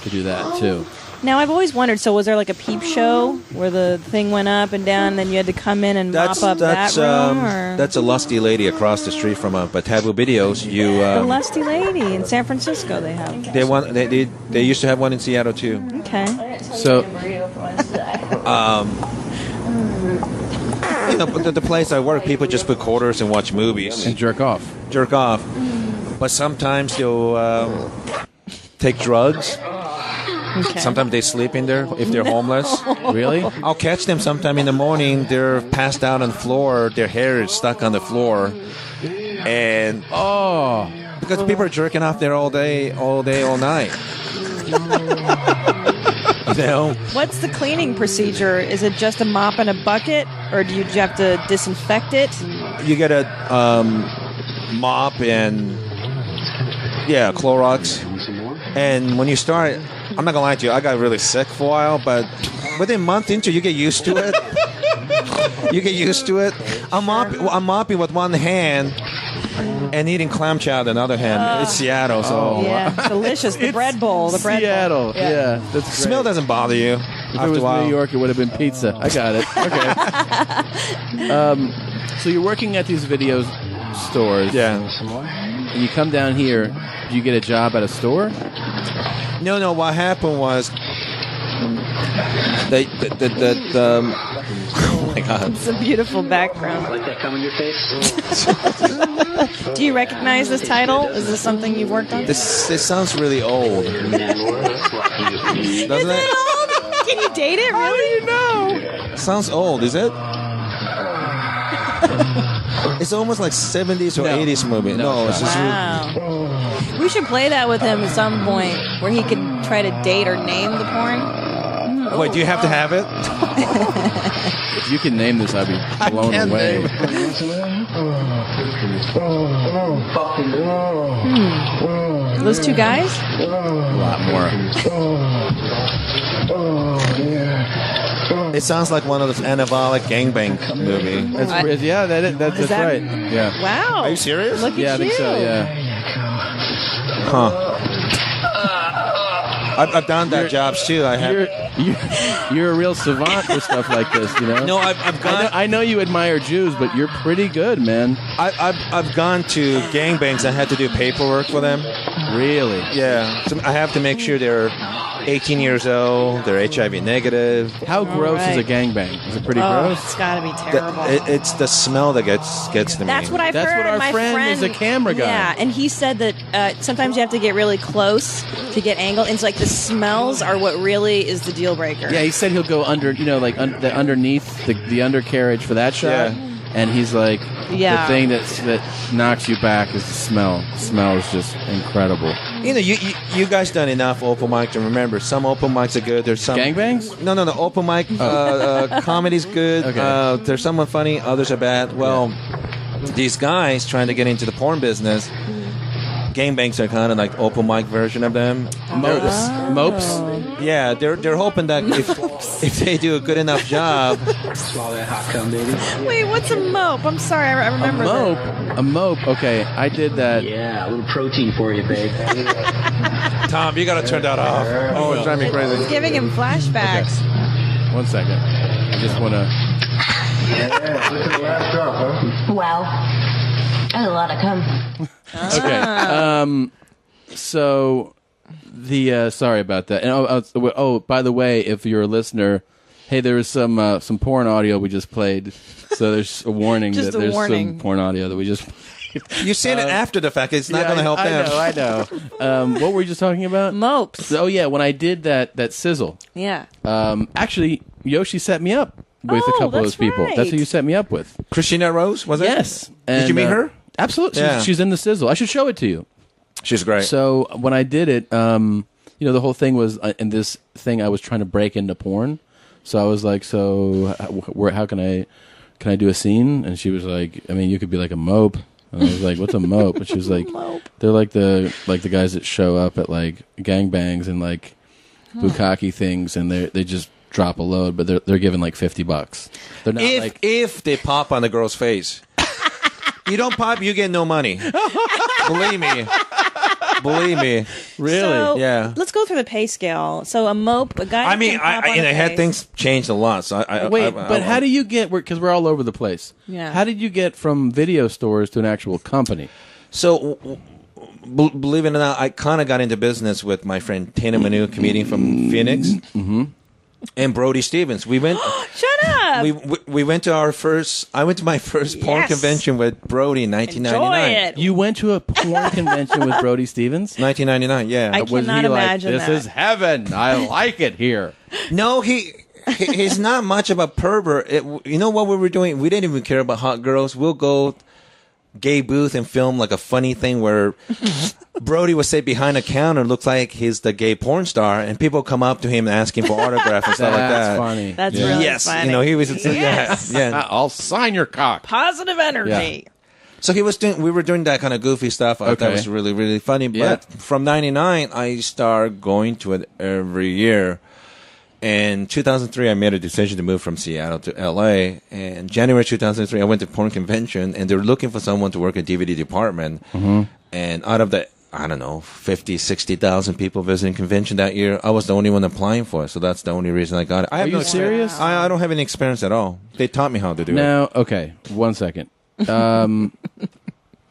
to do that too. Now, I've always wondered, so was there like a peep show where the thing went up and down and then you had to come in and mop up that room? Or? That's a lusty lady across the street from Taboo Videos. The lusty lady in San Francisco they have. They used to have one in Seattle too. Okay. So, you know, the place I work, people just put quarters and watch movies. And jerk off. But sometimes they'll take drugs. Okay. Sometimes they sleep in there if they're homeless. Really? I'll catch them sometime in the morning. They're passed out on the floor. Their hair is stuck on the floor. And because people are jerking off there all day, all night. You know? What's the cleaning procedure? Is it just a mop and a bucket, or do you have to disinfect it? You get a mop and Clorox. And when you start, I'm not gonna lie to you, I got really sick for a while, but within a month into, you get used to it. I'm mopping with one hand and eating clam chowder with the other hand. It's Seattle, so delicious. The bread bowl. The bread Seattle. bowl. Yeah, that's great. Smell doesn't bother you. If it was New York, it would have been pizza. I got it. Okay. So you're working at these video stores. Yeah. And you come down here. Do you get a job at a store? No. What happened was my God. It's a beautiful background. Like that come in your face? Do you recognize this title? Is this something you've worked on? This sounds really old. Doesn't it? Old? Can you date it? Really? No. Sounds old, is it? It's almost like 70s or 80s movie. No, it's just Wow. We should play that with him at some point, where he could try to date or name the porn. Wait, do you have to have it? If you can name this, I'd be blown away. Those two guys? A lot more. It sounds like one of those anabolic gangbang movie. That's right. Yeah. Wow. Are you serious? Look at Yeah, I think so. you. Yeah. Huh. I've done that jobs too. I have. You're a real savant for stuff like this, you know. No, I've gone. I know you admire Jews, but you're pretty good, man. I've gone to gangbangs. I had to do paperwork for them. Really? Yeah. So I have to make sure they're 18 years old. They're HIV negative. How gross is a gangbang? Is it pretty gross? It's got to be terrible. It's the smell that gets to me. That's what I've That's heard. what our My friend is a camera guy. Yeah, and he said that sometimes you have to get really close to get angle. And it's like the smells are what really is the deal breaker. Yeah, he said he'll go under, the underneath the undercarriage for that shot. Yeah. And he's like, Yeah. the thing that knocks you back is the smell. The smell is just incredible. You know, you guys done enough open mic to remember. Some open mics are good. There's some Gangbangs? No. Open mic comedy's good. Okay. There's some are funny. Others are bad. Well, these guys trying to get into the porn business. Gangbangs are kind of like open mic version of them. Mopes? Yeah, they're hoping that if they do a good enough job. Swallow that hot cum, baby. Wait, what's a mope? I'm sorry, I remember that. A mope. Okay, I did that. Yeah, a little protein for you, babe. Tom, you got to turn that off. Oh, it's driving me crazy. It's giving him flashbacks. 1 second. I just want to. Yeah, this is the last drop, huh? Wow. That's a lot of cum. Okay. So the sorry about that. And by the way, if you're a listener, hey, there was some porn audio we just played. So there's a warning Just that a there's warning. some porn audio that we just. You've seen it after the fact. It's not going to help them. I know. What were we just talking about? Mopes. Oh yeah, when I did that sizzle. Yeah. Actually, Yoshi set me up with a couple of those that's people. right. That's who you set me up with. Christina Rose, was it? Yes. Did you meet her? Absolutely. Yeah. She's in the sizzle. I should show it to you. She's great. So when I did it, the whole thing was in this thing I was trying to break into porn. So I was like, how can I do a scene? And she was like, I mean, you could be like a mope. And I was like, what's a mope? And she was like, they're like the guys that show up at like gangbangs and like bukkake things, and they just drop a load, but they're giving like $50. They're not if they pop on the girl's face. You don't pop, you get no money. Believe me. really. So, Yeah. Let's go through the pay scale. So a mope, a guy. I mean, I had things changed a lot. So how do you get? Because we're all over the place. Yeah. How did you get from video stores to an actual company? So, believe it or not, I kind of got into business with my friend Tana Manu, comedian from Phoenix, and Brody Stevens. We went. Shut up. We went to our first. I went to my first porn convention with Brody in 1999. Enjoy it. You went to a porn convention with Brody Stevens? 1999. Yeah. I Was cannot he like, imagine this that. is heaven. I like it here. No, he's not much of a pervert. You know what we were doing? We didn't even care about hot girls. We'll go gay booth and film like a funny thing where Brody would sit behind a counter, looks like he's the gay porn star, and people come up to him asking for autographs and stuff like that. That's funny. That's really Yes, funny. he was. Yes. Yeah. I'll sign your cock. Positive energy. So we were doing that kind of goofy stuff. I thought that was really, really funny. But Yeah. from 99, I started going to it every year. In 2003, I made a decision to move from Seattle to LA. And January 2003, I went to porn convention, and they were looking for someone to work in DVD department. And out of the, 50,000-60,000 people visiting convention that year, I was the only one applying for it. So that's the only reason I got it. Are you serious? I don't have any experience at all. They taught me how to do it. Now, okay, 1 second.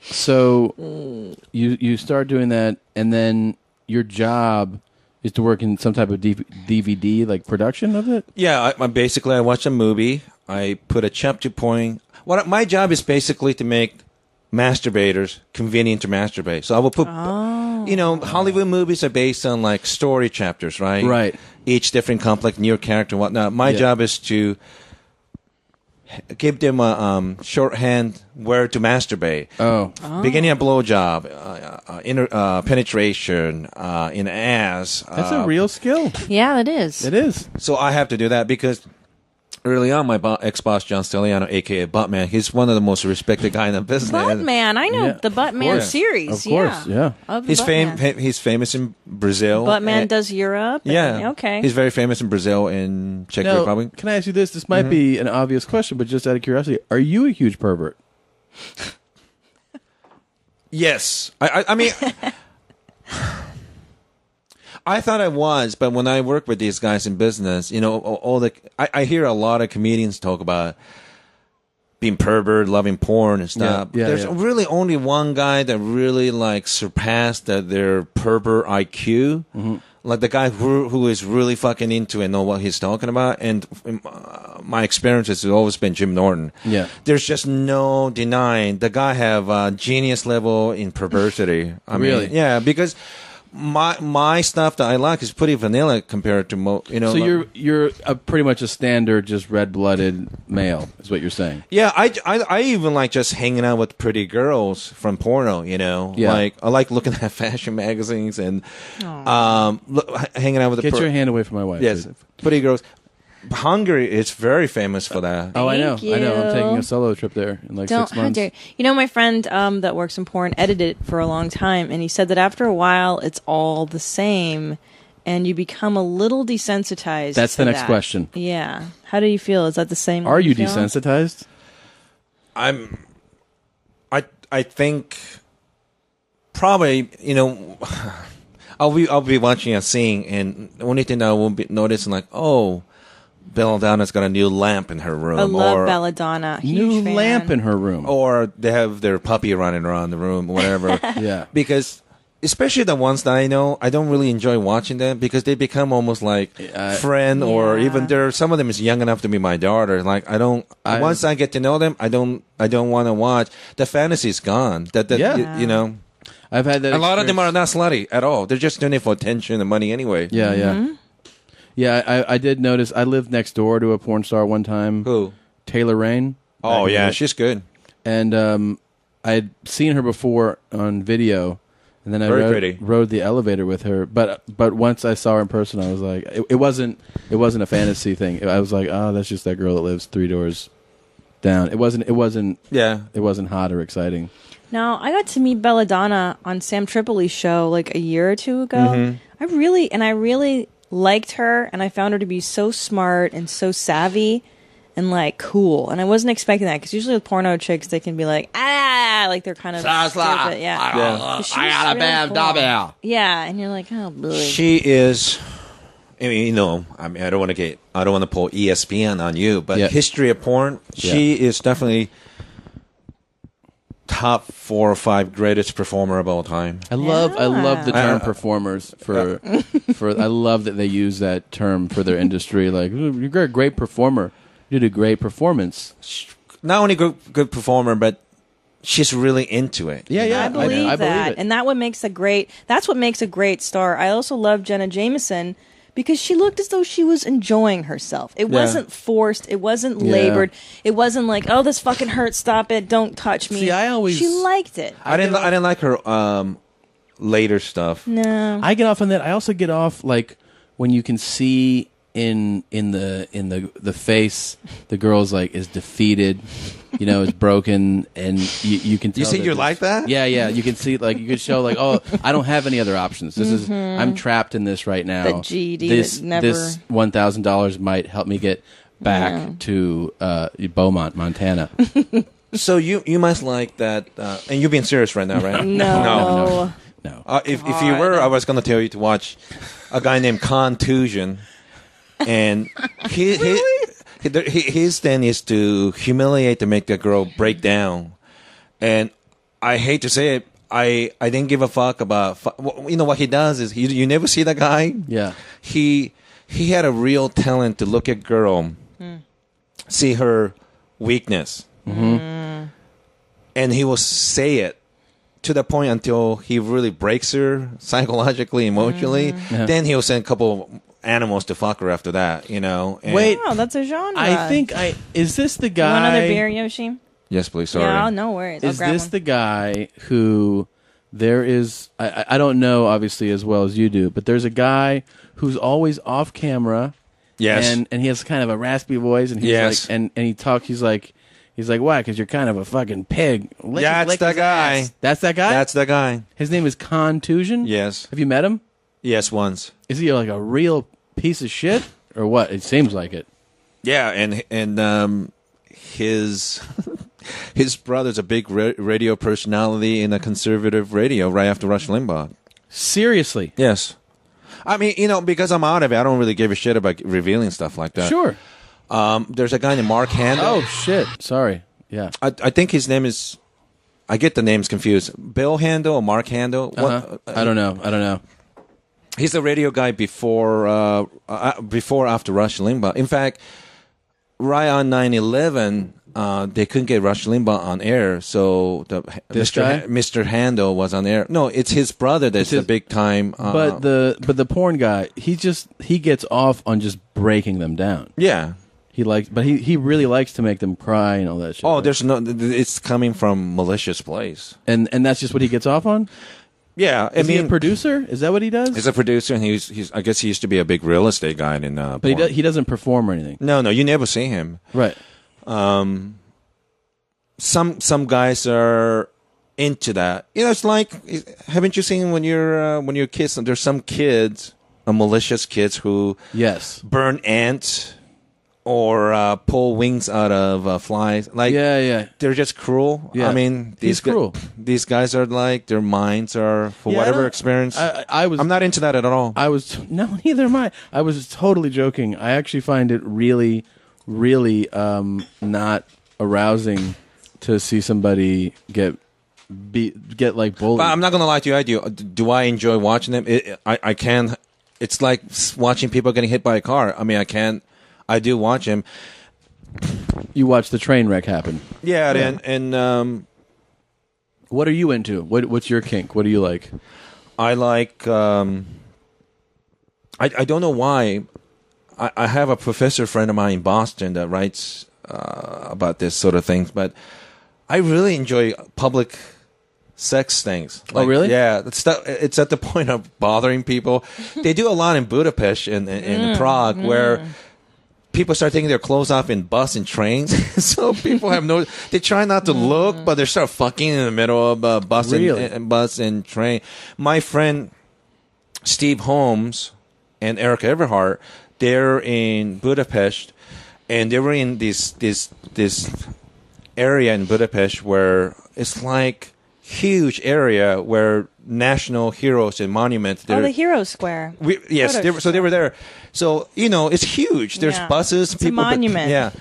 So you start doing that, and then your job is to work in some type of DVD like production of it. Yeah, I watched a movie. I put a chapter point. My job is basically to make masturbators convenient to masturbate. So I will put, Hollywood movies are based on like story chapters, right? Right. Each different complex new character and whatnot. My job is to give them a shorthand where to masturbate. Beginning a blowjob, penetration, in ass. That's a real skill. Yeah, it is. It is. So I have to do that because early on, my ex-boss, John Stelliano, a.k.a. Buttman, he's one of the most respected guys in the business. Buttman, I know the Buttman series. Of course, yeah. He's famous in Brazil. Buttman does Europe. Okay. He's very famous in Brazil and Czech Republic. Can I ask you this? This might be an obvious question, but just out of curiosity, are you a huge pervert? Yes. I mean... I thought I was, but when I work with these guys in business, I hear a lot of comedians talk about being pervert, loving porn and stuff. There's really only one guy that really like surpassed their pervert IQ. Mm-hmm. Like the guy who is really fucking into it and know what he's talking about. And my experience has always been Jim Norton. Yeah. There's just no denying the guy have genius level in perversity. I mean, yeah, because my stuff that I like is pretty vanilla compared to So you're pretty much a standard, just red-blooded male, is what you're saying. Yeah, I even like just hanging out with pretty girls from porno. Yeah. Like I like looking at fashion magazines and hanging out with. Get your hand away from my wife. Yes, please. Pretty girls. Hungary is very famous for that. Oh, I know. I'm taking a solo trip there in 6 months. My friend that works in porn edited it for a long time, and he said that after a while, it's all the same, and you become a little desensitized. That's the next question. Yeah. How do you feel? Is that the same? Are you desensitized? I think probably I'll be watching a scene, and the only thing that I won't be noticing Belladonna's got a new lamp in her room. I love Belladonna. New lamp in her room. Or they have their puppy running around the room, whatever. Yeah. Because, especially the ones that I know, I don't really enjoy watching them because they become almost like friend or even some of them is young enough to be my daughter. Like, once I get to know them, I don't want to watch. The fantasy's gone. I've had that. A lot of them are not slutty at all. They're just doing it for attention and money anyway. Yeah, yeah. Yeah, I did notice. I lived next door to a porn star one time. Who? Taylor Rain. Oh, yeah, she's good. And I had seen her before on video, and then I rode the elevator with her. But once I saw her in person, I was like, it wasn't a fantasy thing. I was like, oh, that's just that girl that lives 3 doors down. It wasn't hot or exciting. No, I got to meet Belladonna on Sam Tripoli's show like a year or two ago. Mm-hmm. I really liked her, and I found her to be so smart and so savvy and like cool. And I wasn't expecting that because usually with porno chicks, they can be like they're kind of stupid. Yeah. I got a bad cool. Yeah, and you're like, oh, boy. She is. I mean, I don't want to pull ESPN on you, but history of porn, she is definitely top 4 or 5 greatest performer of all time. I love the term performers for I love that they use that term for their industry. Like, you're a great performer. You did a great performance. Not only good performer, but she's really into it. Yeah. I believe that. And that's what makes a great star. I also love Jenna Jameson because she looked as though she was enjoying herself. It wasn't forced. It wasn't labored. It wasn't like, oh, this fucking hurts. Stop it. Don't touch me. See, she liked it. I didn't like her later stuff. No. I get off on that. I also get off like when you can see in the face the girl's like is defeated, is broken, and you can tell. You see, you like that? Yeah. You can see like you could show like, oh, I don't have any other options. This is I'm trapped in this right now. The GED this never. This $1,000 might help me get back to Beaumont, Montana. So you must like that, and you're being serious right now, right? No. If you were, I was going to tell you to watch a guy named Contusion. And his thing is to humiliate to make the girl break down. And I hate to say it, I didn't give a fuck about. What he does is you never see that guy. Yeah, he had a real talent to look at girl see her weakness. And he will say it to the point until he really breaks her psychologically, emotionally. Then he'll send a couple animals to fuck her after that, you know. And Wait. Oh, that's a genre. I think is this the guy? You want another beer, Yoshi? Yes, please. Sorry. Yeah, no worries. Is this the guy who there is? I don't know, obviously, as well as you do, but there's a guy who's always off camera. Yes. And he has kind of a raspy voice, and he's Yes. like, and he talks. He's like, why? Because you're kind of a fucking pig. That's the guy. That's that guy. That's the guy. His name is Contusion. Yes. Have you met him? Yes, once. Is he like a real piece of shit or what? It seems like it. Yeah, and his his brother's a big radio personality in a conservative radio right after Rush Limbaugh. Seriously? Yes. I mean, you know, because I'm out of it, I don't really give a shit about revealing stuff like that. Sure. There's a guy named Mark Handel. Oh shit! Sorry. Yeah. I think his name is. I get the names confused. Bill Handel or Mark Handel? I don't know. He's the radio guy before after Rush Limbaugh. In fact, right on 9/11, they couldn't get Rush Limbaugh on air, so Mr. Handel was on air. No, it's his brother that's the big time. But the porn guy, he gets off on just breaking them down. Yeah. He really likes to make them cry and all that shit. Oh, right? it's coming from malicious place. And that's just what he gets off on? Yeah, Is he a producer? Is that what he does? He's a producer, and he's. I guess he used to be a big real estate guy in. But he doesn't perform or anything. No, you never see him. Right. Some guys are into that. You know, it's like, haven't you seen when you're kids? There's some kids, malicious kids who burn ants or pull wings out of flies. Like, they're just cruel. Yeah. I mean, he's cruel. These guys are like, their minds are for whatever experience. I'm not into that at all. Neither am I. I was totally joking. I actually find it really, really not arousing to see somebody get like bullied. But I'm not gonna lie to you. I do. Do I enjoy watching them? I can. It's like watching people getting hit by a car. I mean, I can. I do watch him. You watch the train wreck happen. Yeah, and what are you into? What's your kink? What do you like? I like. I don't know why. I have a professor friend of mine in Boston that writes about this sort of things, but I really enjoy public sex things. Oh, really? Yeah, it's at the point of bothering people. They do a lot in Budapest and in Prague where people start taking their clothes off in bus and trains. So people have they try not to look, but they start fucking in the middle of a bus, and bus and train. My friend Steve Holmes and Eric Everhart, they're in Budapest, and they were in this area in Budapest where it's like huge area where national heroes and monuments. The Hero Square. So they were there. So, you know, it's huge. There's buses. It's a monument.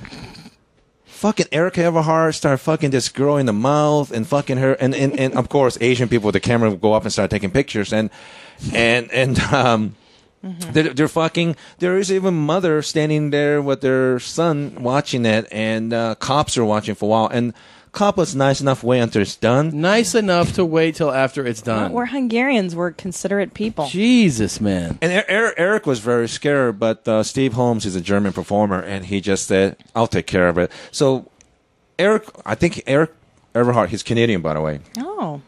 Fucking Eric Everhart started fucking this girl in the mouth and fucking her. And of course, Asian people with the camera would go up and start taking pictures. They're fucking. There is even mother standing there with their son watching it, and cops are watching for a while. And cop was nice enough to wait until it's done. Nice enough to wait till after it's done. We're Hungarians. We're considerate people. Jesus, man. And Eric was very scared, but Steve Holmes is a German performer, and he just said, "I'll take care of it." So I think Eric Everhart, he's Canadian, by the way. Oh.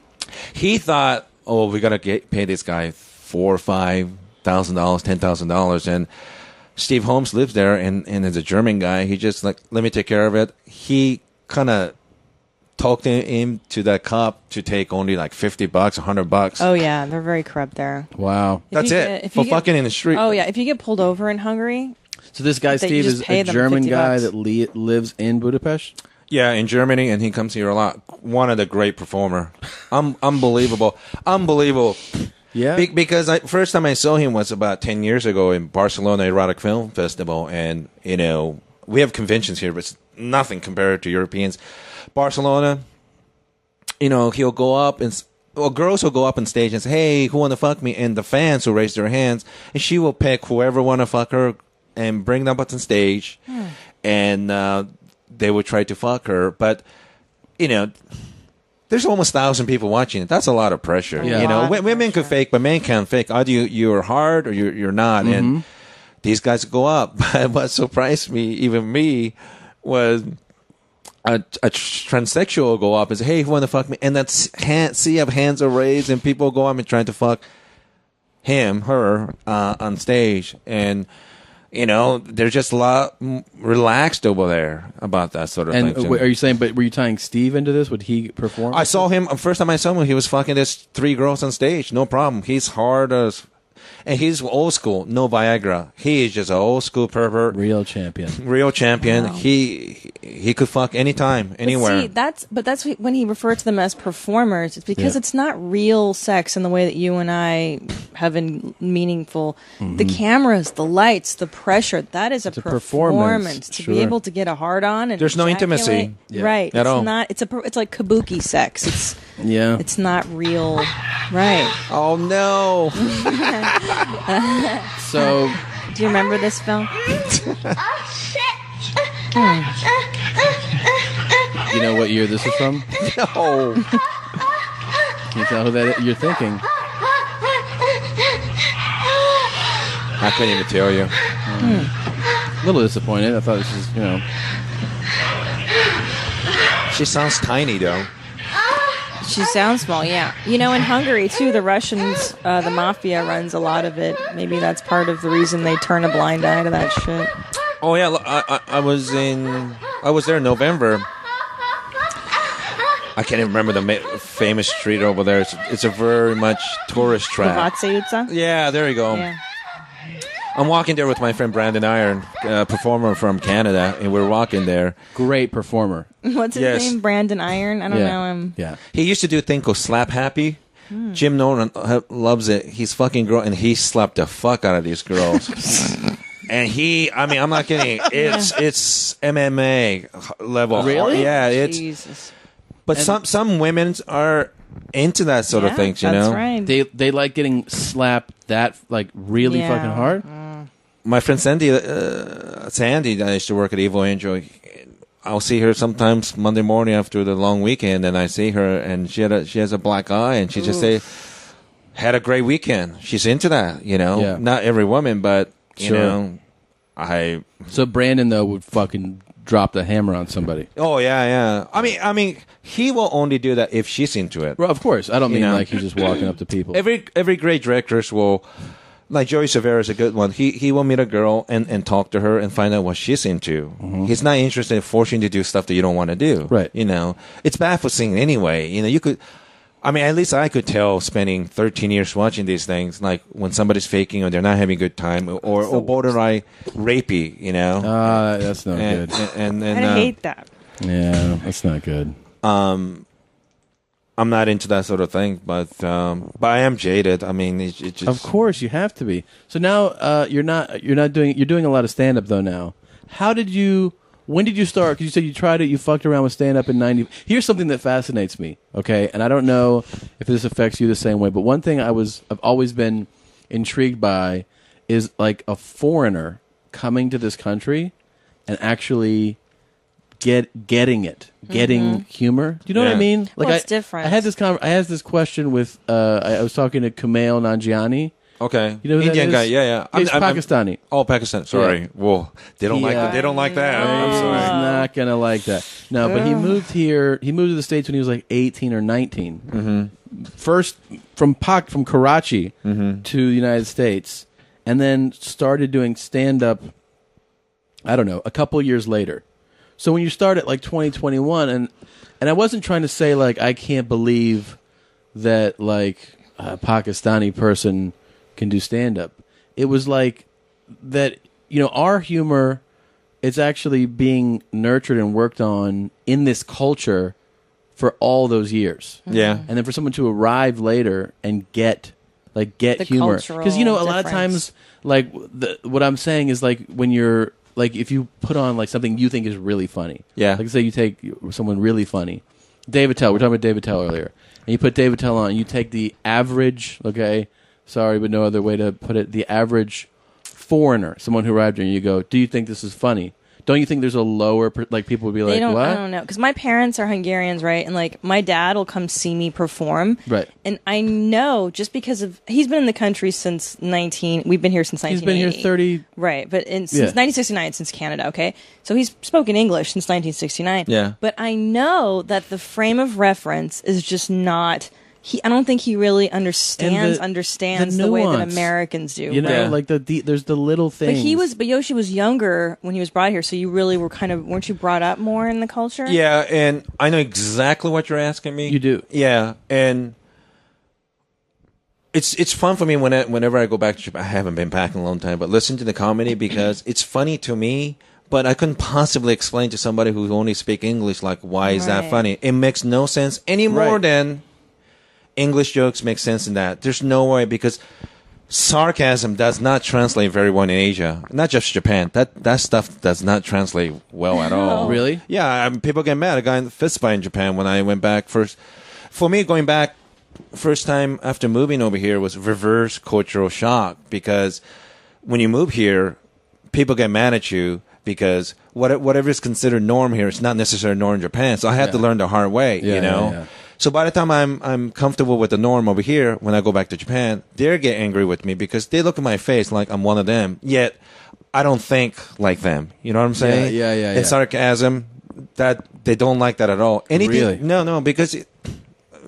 He thought, we gotta pay this guy $4,000 or $5,000, $10,000, and Steve Holmes lives there, and as a German guy, he just like, let me take care of it. He kind of talked him to that cop to take only like $50, $100. Oh yeah, they're very corrupt there. Wow, that's it. For fucking in the street. Oh yeah, if you get pulled over in Hungary. So this guy Steve is a German guy that lives in Budapest. Yeah, in Germany, and he comes here a lot. One of the great performer. Unbelievable. Yeah. Because first time I saw him was about 10 years ago in Barcelona Erotic Film Festival, and you know we have conventions here, but it's nothing compared to Europeans. Barcelona, you know, he'll go up and girls will go up on stage and say, "Hey, who want to fuck me?" And the fans will raise their hands, and she will pick whoever want to fuck her and bring them up on stage. and they would try to fuck her. But, there's almost 1,000 people watching it. That's a lot of pressure. Yeah. Women could fake, but men can't fake. Either you're hard or you're not. Mm-hmm. And these guys go up. But what surprised me, was a transsexual will go up and say, "Hey, you want to fuck me?" And that's hands are raised, and people go up and trying to fuck her on stage. And they're just a lot relaxed over there about that sort of thing. And are you saying? But were you tying Steve into this? Would he perform? I saw him first time I saw him. He was fucking this 3 girls on stage, no problem. He's hard as. And he's old school, no Viagra. He is just an old school pervert. Real champion. Wow. He could fuck anytime, anywhere. But that's when he referred to them as performers. It's because it's not real sex in the way that you and I have in meaningful. Mm-hmm. The cameras, the lights, the pressure. That is a performance. To be able to get a hard on and there's no intimacy, right? At all. Not. It's like kabuki sex. It's not real, right? Oh no. So, do you remember this film? You know what year this is from? No. Can you tell who that you're thinking? I couldn't even tell you. A little disappointed. I thought this was, She sounds tiny, though. She sounds small, yeah. In Hungary, too, the Russians, the mafia runs a lot of it. Maybe that's part of the reason they turn a blind eye to that shit. Oh, yeah. I was there in November. I can't even remember the famous street over there. It's a very much tourist trap. Yeah, there you go. Yeah. I'm walking there with my friend Brandon Iron, a performer from Canada, and we're walking there. Great performer. What's his name? Brandon Iron? I don't know him. Yeah. He used to do a thing called Slap Happy. Jim Nolan loves it. He's fucking girl, and he slapped the fuck out of these girls. And I'm not kidding. It's MMA level. Really? Yeah. Jesus. But some women are into that sort of things, That's right. They like getting slapped that really fucking hard. My friend Sandy that used to work at Evil Angel, I'll see her sometimes Monday morning after the long weekend, and I see her, and she has a black eye, and she just say, had a great weekend. She's into that, Yeah. Not every woman, but So Brandon though would fucking drop the hammer on somebody. Oh yeah. I mean, he will only do that if she's into it. Well, of course, I don't mean like he's just walking up to people. Every great directors will. Like Joey Silvera is a good one. He will meet a girl and talk to her and find out what she's into. Mm-hmm. He's not interested in forcing you to do stuff that you don't want to do. Right. It's bad for singing anyway. You could. I mean, at least I could tell spending 13 years watching these things, like when somebody's faking or they're not having a good time or borderline rapey, that's not good. And I hate that. Yeah, that's not good. I'm not into that sort of thing, but I am jaded. I mean, it just... Of course, you have to be. So now you're doing a lot of stand up though now. When did you start? Because you said you tried it, you fucked around with stand up in 90. Here's something that fascinates me, okay? And I don't know if this affects you the same way, but one thing I've always been intrigued by is like a foreigner coming to this country and actually getting humor. Do you know what I mean? Like it's different. I had this question with I was talking to Kumail Nanjiani. Okay, you know who Indian that is? guy. Yeah. He's Pakistani. Pakistan. Sorry. Yeah. Whoa, they don't like that. I'm sorry. He's not gonna like that. No, but he moved here. He moved to the States when he was like 18 or 19. Mm-hmm. First from Karachi to the United States, and then started doing stand up. I don't know, a couple years later. So when you start at like 2021, and I wasn't trying to say like I can't believe that like a Pakistani person can do stand up. It was like that, our humor, it's actually being nurtured and worked on in this culture for all those years. Yeah. And then for someone to arrive later and get humor. Because a lot of times like what I'm saying is like when you're like if you put on like something you think is really funny. Yeah. Like say you take someone really funny. Dave Attell, we're talking about Dave Attell earlier. And you put Dave Attell on, you take the average, okay, sorry, but no other way to put it, the average foreigner, someone who arrived here, and you go, do you think this is funny? Don't you think there's a lower like people would be like, what? I don't know, because my parents are Hungarians, right? And like my dad will come see me perform, right? And I know just because of he's been in the country since we've been here since 1980. He's been here 30, right? But since 1969, since Canada, okay. So he's spoken English since 1969. Yeah. But I know that the frame of reference is just not. I don't think he really understands the way that Americans do. You know, like there's the little things. But Yoshi was younger when he was brought here, so you really were weren't you brought up more in the culture? Yeah, and I know exactly what you're asking me. You do. Yeah, and it's fun for me whenever I go back to Japan. I haven't been back in a long time, but listen to the comedy because it's funny to me. But I couldn't possibly explain to somebody who only speaks English, like, why is that funny? It makes no sense any more than English jokes make sense in that. There's no way, because sarcasm does not translate very well in Asia. Not just Japan. That stuff does not translate well at all. Really? Yeah, people get mad. I got in fist fight in Japan when I went back first. For me, going back first time after moving over here was reverse cultural shock, because when you move here, people get mad at you because whatever is considered norm here is not necessarily norm in Japan. So I had to learn the hard way, you know? Yeah. So by the time I'm comfortable with the norm over here, when I go back to Japan, they get angry with me because they look at my face like I'm one of them. Yet I don't think like them. You know what I'm saying? Yeah. And sarcasm, that they don't like that at all. Anything? Really? No, because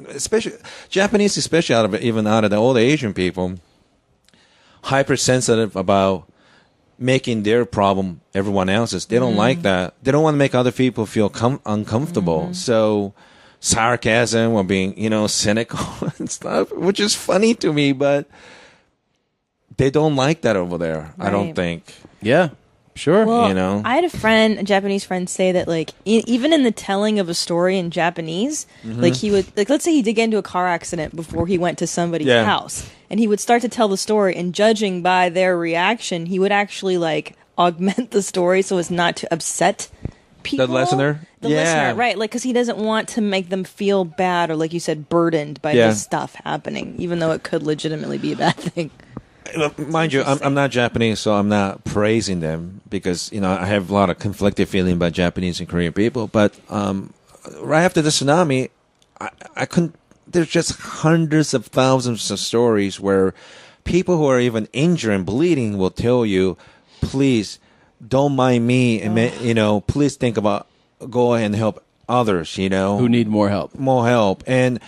especially Japanese, even out of the old Asian people, hypersensitive about making their problem everyone else's. They don't like that. They don't want to make other people feel uncomfortable. So sarcasm or being, cynical and stuff, which is funny to me, but they don't like that over there. Right. I don't think. Yeah, sure. Well, I had a Japanese friend, say that, like, even in the telling of a story in Japanese, like he would, like, let's say he did get into a car accident before he went to somebody's house, and he would start to tell the story, and judging by their reaction, he would actually, like, augment the story so as not to upset people. The listener, right? Like, because he doesn't want to make them feel bad or, like you said, burdened by this stuff happening, even though it could legitimately be a bad thing. Mind you, I'm not Japanese, so I'm not praising them because I have a lot of conflicted feeling about Japanese and Korean people. But right after the tsunami, I couldn't. There's just hundreds of thousands of stories where people who are even injured and bleeding will tell you, "Please, don't mind me, and please think about go ahead and help others, who need more help, and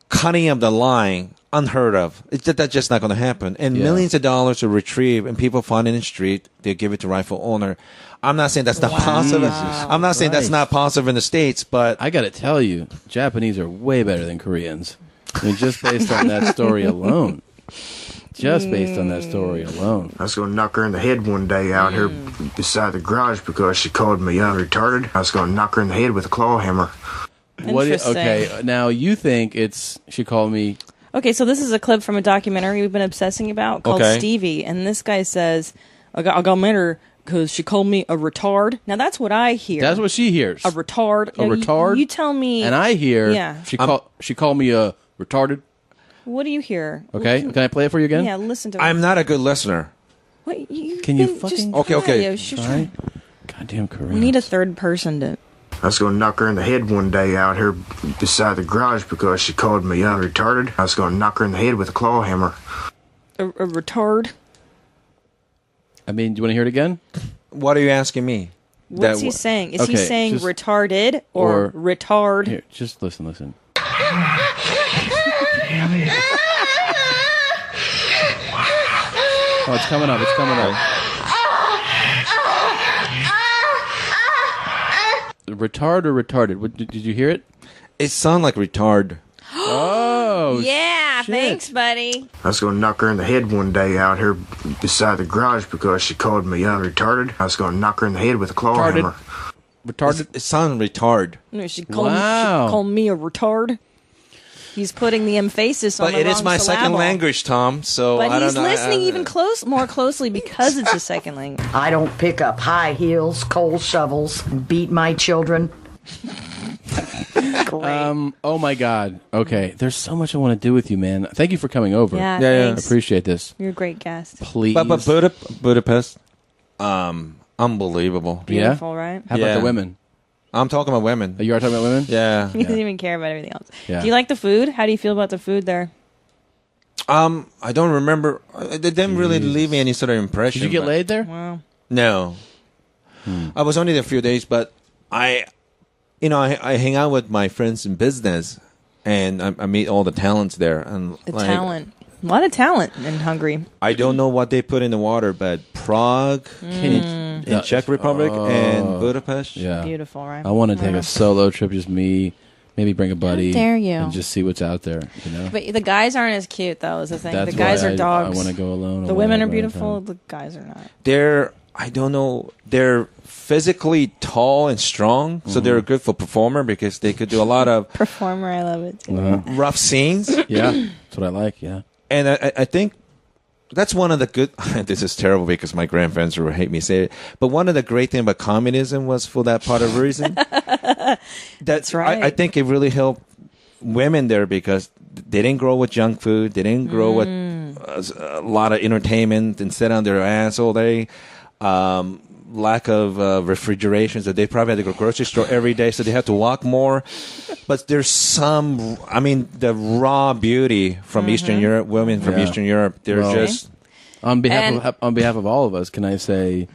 cutting up the line, unheard of. That's just not going to happen. And millions of dollars to retrieve, and people find it in the street, they give it to rightful owner. I'm not saying that's not possible. I'm not saying that's not possible in the States, but I got to tell you, Japanese are way better than Koreans. I mean, just based on that story alone. Just based on that story alone. I was going to knock her in the head one day out here beside the garage because she called me retarded. I was going to knock her in the head with a claw hammer. Okay, now you think she called me... Okay, so this is a clip from a documentary we've been obsessing about called Stevie, and this guy says, I got mad at her because she called me a retard. Now, that's what I hear. That's what she hears. A retard. A retard? You tell me. And I hear she called me a retarded. What do you hear? Okay, can I play it for you again? Yeah, listen to it. I'm not a good listener. What, can you fucking... Okay. Try. Goddamn Koreans. We need a third person to... I was going to knock her in the head one day out here beside the garage because she called me retarded. I was going to knock her in the head with a claw hammer. A retard? I mean, do you want to hear it again? What are you asking me? What's he saying? Is he saying retarded or retard? Here, just listen. Oh, it's coming up. Retard or retarded? What, did you hear it? It sounded like retard. Oh, yeah, shit. Thanks, buddy. I was going to knock her in the head one day out here beside the garage because she called me retarded. I was going to knock her in the head with a claw hammer. Retarded? It sounded retard. No, she called me a retard. He's putting the emphasis on the wrong syllable. But it is my second language, Tom, so I don't know. But he's listening even more closely because it's his second language. I don't pick up high heels, coal shovels, and beat my children. Oh my God. Okay, there's so much I want to do with you, man. Thank you for coming over. Yeah. I appreciate this. You're a great guest. Please. But Budapest, Unbelievable. Beautiful, right? How about the women? I'm talking about women. Oh, you are talking about women? Yeah. He doesn't even care about everything else. Yeah. Do you like the food? How do you feel about the food there? I don't remember. They didn't really leave me any sort of impression. Did you get laid there? Wow. No. I was only there a few days, but I hang out with my friends in business, and I meet all the talents there. And talent. A lot of talent in Hungary. I don't know what they put in the water, but Prague, in Czech Republic, and Budapest. Yeah. Beautiful, right? I want to take a solo trip, just me. Maybe bring a buddy. How dare you? And just see what's out there. You know. But the guys aren't as cute, though. Is the thing. That's the guys why are dogs. I want to go alone. The women are beautiful. The guys are not. I don't know. They're physically tall and strong, so they're good for performer because they could do a lot of performer. I love it. Rough scenes. Yeah, that's what I like. Yeah, and I think that's one of the good. This is terrible because my grandparents will hate me say it, but one of the great things about communism was for that part of the reason. That's right. I think it really helped women there because they didn't grow with junk food. They didn't grow with a lot of entertainment and sit on their ass all day. Lack of refrigeration, so they probably had to go to the grocery store every day, so they had to walk more. But there's the raw beauty from Eastern Europe, women from Eastern Europe, they're just... On behalf of all of us, can I say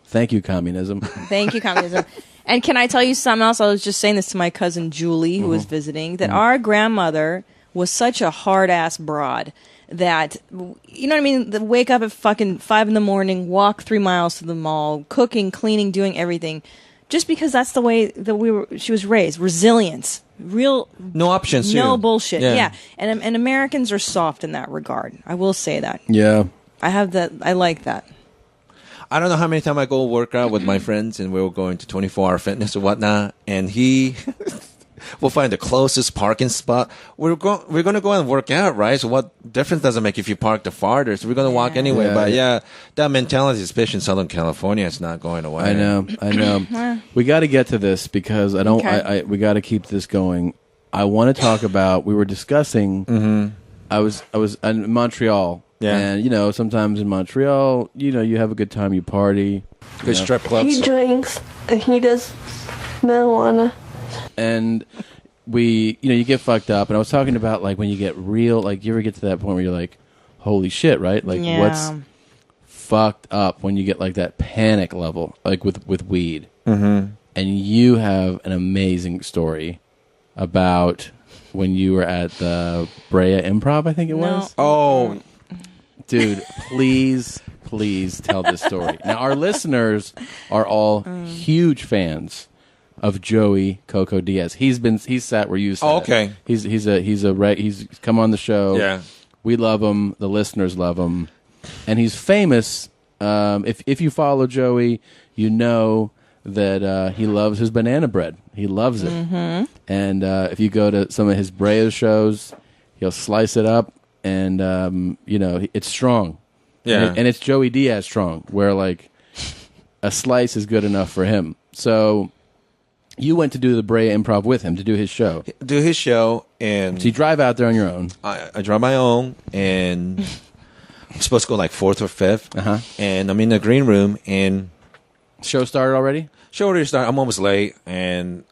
thank you, communism? Thank you, communism. And can I tell you something else? I was just saying this to my cousin Julie, who was visiting, that our grandmother was such a hard-ass broad that, you know what I mean? Wake up at fucking 5 a.m, walk 3 miles to the mall, cooking, cleaning, doing everything, just because that's the way that she was raised. Resilience, real, no options, no bullshit. Yeah. And Americans are soft in that regard. I will say that. Yeah, I have that. I like that. I don't know how many times I go work out with my friends, and we'll go into 24-hour fitness or whatnot, and he. We'll find the closest parking spot. We're going to go and work out, right? So what difference does it make if you park the farthest? We're going to walk anyway. But that mentality, especially in Southern California, it's not going away. I know. We got to get to this because we got to keep this going. I want to talk about. We were discussing. I was in Montreal. Yeah. And sometimes in Montreal, you have a good time, you party. Good strip clubs. He drinks and he does marijuana. And you get fucked up. And I was talking about, like, when you get real, like, you ever get to that point where you're like, holy shit, right? Like, what's fucked up when you get, like, that panic level, like, with weed. And you have an amazing story about when you were at the Brea Improv, I think it was. Oh, dude, please tell this story. Now, our listeners are all huge fans of Joey Coco Diaz. He's sat where you sat. Oh, okay. He's come on the show. Yeah. We love him. The listeners love him. And he's famous. If you follow Joey, you know that he loves his banana bread. He loves it. And if you go to some of his Brea shows, he'll slice it up and it's strong. Yeah. And it's Joey Diaz strong, where like a slice is good enough for him. So you went to do the Brea Improv with him, to do his show. And so you drive out there on your own. I drive my own, and I'm supposed to go like 4th or 5th. And I'm in the green room, and show started already. I'm almost late, and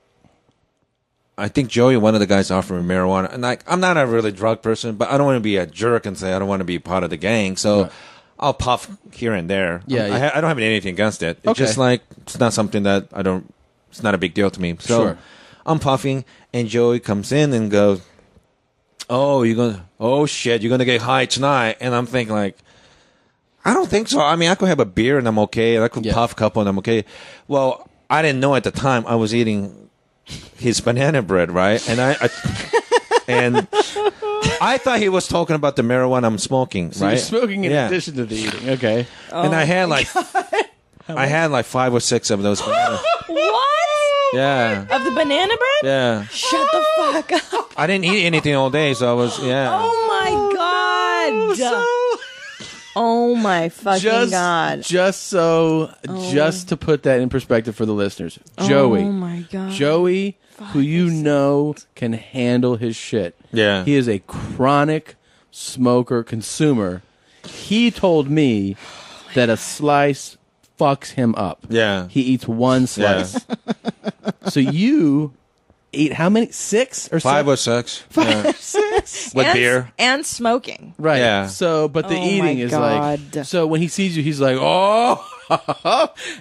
I think Joey, one of the guys, offered me marijuana. And like, I'm not a really drug person, but I don't want to be a jerk and say I don't want to be part of the gang. So I'll puff here and there. Yeah, I don't have anything against it. It's just like, it's not something that it's not a big deal to me. So I'm puffing, and Joey comes in and goes, oh shit, you're going to get high tonight. And I'm thinking like, I don't think so. I mean, I could have a beer and I'm okay. I could puff a couple and I'm okay. Well, I didn't know at the time I was eating his banana bread, right? And I thought he was talking about the marijuana I'm smoking, so right? You're smoking in addition to the eating. Okay. And I had like 5 or 6 of those bananas. What? Yeah. Of the banana bread? Yeah. Shut the fuck up. I didn't eat anything all day, so I was, Oh my god. Oh my fucking god. Just to put that in perspective for the listeners. Joey. Oh my god. Joey, who can handle his shit. Yeah. He is a chronic smoker, consumer. He told me that a slice fucks him up. Yeah. He eats one slice. So you ate how many? 6 or 5 7? or 6. 5 or 6 with beer and smoking. Right. Yeah. So, but the eating is God. like. So when he sees you, he's like, oh,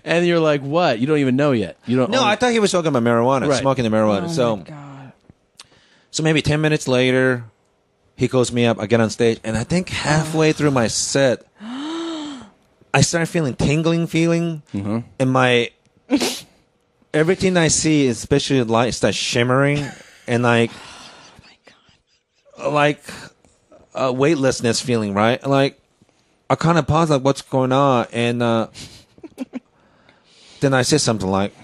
and you're like, what? You don't even know yet. You don't. No, I thought he was talking about marijuana, Right. smoking the marijuana. So maybe 10 minutes later, he calls me up. I get on stage, and I think halfway through my set, I start feeling tingling feeling, and my everything I see, especially the light, starts shimmering, and like, like a weightlessness feeling, right? Like I kind of pause, like, what's going on, and then I said something like,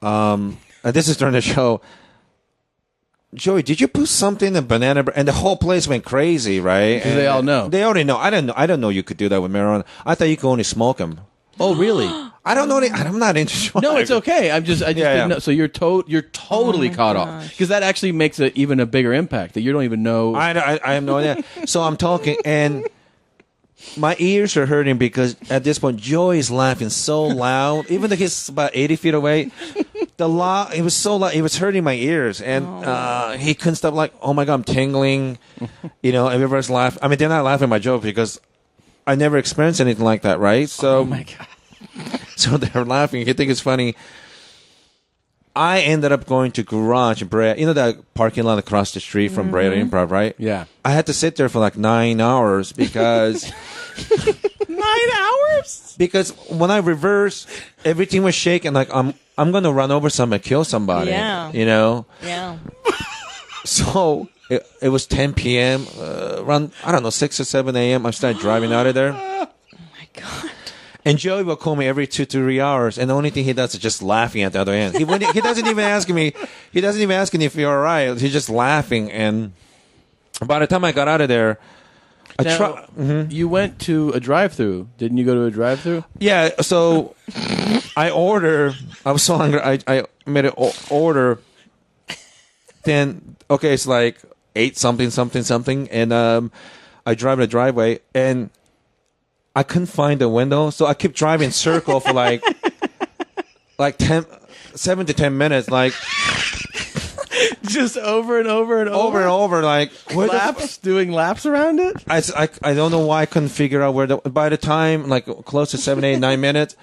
and this is during the show. Joey, did you put something in the banana bread? And the whole place went crazy, right? Because they all know. They already know. I don't know you could do that with marijuana. I thought you could only smoke them. Oh, really? I don't know. I'm not into. No, it's okay. I just didn't know. So you're totally caught off, because that actually makes even a bigger impact that you don't even know. I have no idea. So I'm talking, and my ears are hurting because at this point, Joey is laughing so loud, even though he's about 80 feet away. It was so loud, it was hurting my ears, and he couldn't stop. Like, oh my god, I'm tingling. Everybody's laughing. I mean, they're not laughing at my joke because I never experienced anything like that, right? So, oh my god. So they're laughing. He think it's funny. I ended up going to Garage Bread. You know that parking lot across the street from Bread Improv, right? Yeah. I had to sit there for like 9 hours because 9 hours? Because when I reversed, everything was shaking. Like I'm gonna run over somebody, kill somebody. Yeah. Yeah. So it was 10 p.m. Around 6 or 7 a.m. I started driving out of there. Oh my god. And Joey will call me every 2-3 hours, and the only thing he does is just laughing at the other end. He doesn't even ask me. He doesn't even ask me if you're all right. He's just laughing. And by the time I got out of there, you went to a drive-through. Didn't you go to a drive-through? Yeah. So I was so hungry. I made an order. Then it's like 8 something, and I drive in the driveway, and I couldn't find the window, so I kept driving in circle for like 7 to 10 minutes, like just over and over and over, like doing laps around it. I don't know why I couldn't figure out where. By the time like close to 7, 8, 9 minutes,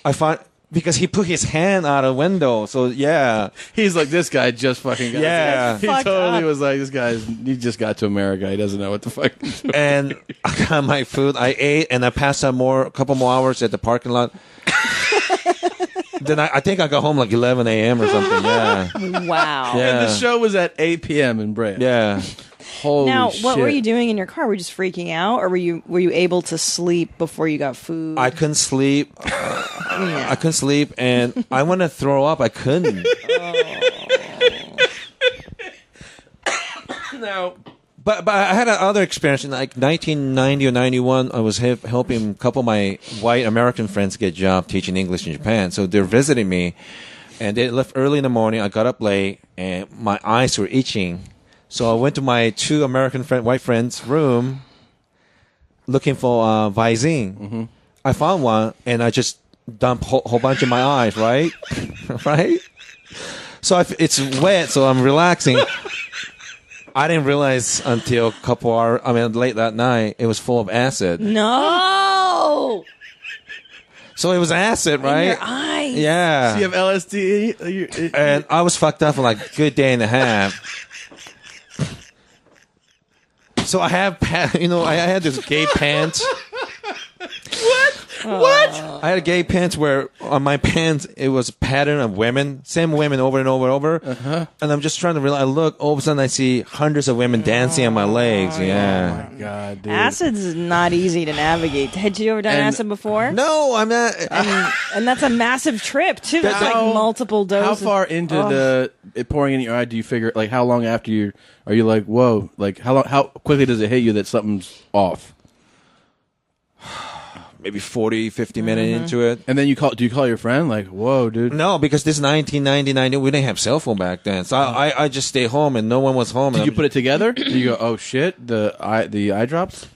I find. Because he put his hand out a window, so yeah. He's like, this guy just fucking got. Yeah, he totally was like, he just got to America. He doesn't know what the fuck. He's doing. And I got my food. I ate, and I passed out a couple more hours at the parking lot. Then I think I got home like 11 a.m. or something. Yeah. Wow. Yeah. And the show was at 8 p.m. in Brea. Yeah. Holy now, shit. what were you doing in your car? Were you just freaking out, or were you able to sleep before you got food? I couldn't sleep. I couldn't sleep, and I wanted to throw up. I couldn't. No. But I had another experience in like 1990 or 91. I was helping a couple of my white American friends get a job teaching English in Japan. So they're visiting me, and they left early in the morning. I got up late, and my eyes were itching. So I went to my 2 American white friends' room looking for Visine. Mm-hmm. I found one, and I just dumped a whole bunch in my eyes, right? Right? So it's wet, so I'm relaxing. I didn't realize until late that night, it was full of acid. No! So it was acid, right? In your eyes. Yeah. So you have LSD? And I was fucked up for like a good day and a half. So I have, I had this gay pants. What? I had a gay pants where on my pants it was a pattern of women, same women over and over and over. Uh-huh. And I'm just trying to realize. I look, all of a sudden I see hundreds of women dancing on my legs. Yeah. Oh my god, dude. Acid's not easy to navigate. Had you ever done acid before? No, I'm not. And that's a massive trip too. That's like multiple doses. How far into it pouring in your eye do you figure? Like, how long after are you like, whoa? Like, how quickly does it hit you that something's off? Maybe 40, 50 minutes into it. And then do you call your friend? Like, whoa, dude. No, because this is 1999. We didn't have cell phone back then. So I just stay home and no one was home. Did you put it together? Did you go, oh shit, the eye drops?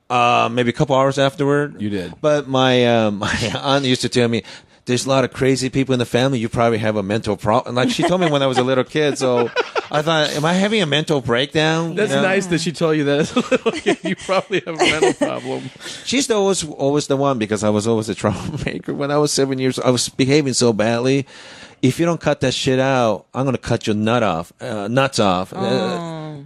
Maybe a couple hours afterward. You did. But my my aunt used to tell me, there's a lot of crazy people in the family. You probably have a mental problem. Like she told me when I was a little kid. So I thought, am I having a mental breakdown? That's nice that she told you that as a little kid. You probably have a mental problem. She's always the one, because I was always a troublemaker. When I was 7 years old, I was behaving so badly. If you don't cut that shit out, I'm gonna cut your nuts off.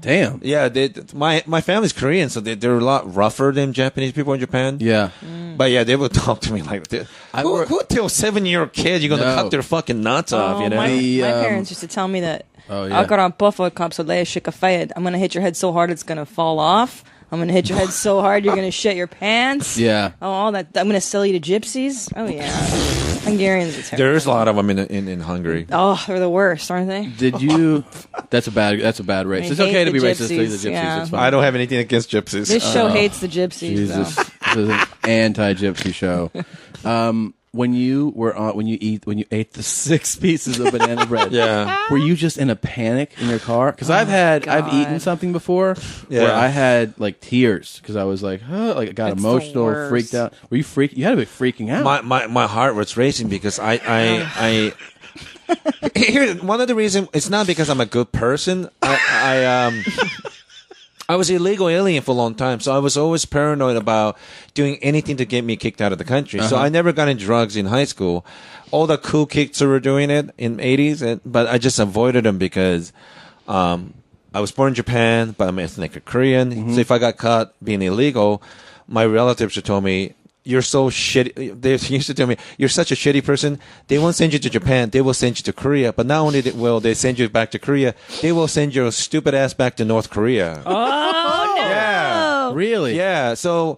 Damn. Yeah, my family's Korean, so they're a lot rougher than Japanese people in Japan. Yeah. But yeah, they would talk to me like, who tells 7-year-old kid you're going to cut their fucking nuts off, you know? My parents used to tell me that, I'm going to hit your head so hard it's going to fall off. I'm going to hit your head so hard you're going to shit your pants. Yeah. Oh, all that. I'm going to sell you to gypsies. Oh, yeah. Hungarians are terrible. There's a lot of them in Hungary. Oh, they're the worst, aren't they? Did you... That's a bad race. It's okay to be racist to the gypsies. Yeah. It's fine. I don't have anything against gypsies. This show hates the gypsies, Jesus. This is an anti-gypsy show. When you ate the 6 pieces of banana bread, were you just in a panic in your car? Because I've eaten something before where I had like tears because I was like, like I got emotional, freaked out. Were you freaked? You had to be freaking out. My heart was racing because I Here, one of the reasons, it's not because I'm a good person. I was illegal alien for a long time, so I was always paranoid about doing anything to get me kicked out of the country. So I never got into drugs in high school. All the cool kids were doing it in the 80s, but I just avoided them because I was born in Japan, but I'm ethnic Korean. Mm-hmm. So if I got caught being illegal, my relatives would tell me, you're so shitty. They used to tell me, you're such a shitty person. They won't send you to Japan. They will send you to Korea. But not only will they send you back to Korea, they will send your stupid ass back to North Korea. Oh, no. Yeah. Really? Yeah. So,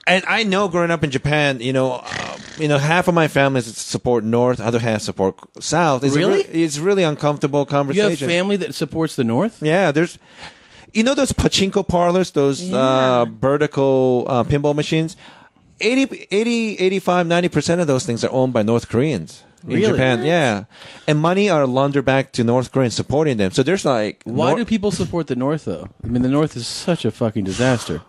and I know growing up in Japan, half of my family support North, other half support South. It's really uncomfortable conversation. You have family that supports the North? Yeah. There's... those pachinko parlors, those vertical pinball machines, 80, 85, 90% of those things are owned by North Koreans in Japan. Yeah. And money are laundered back to North Koreans supporting them. So there's like... Why do people support the North, though? I mean, the North is such a fucking disaster.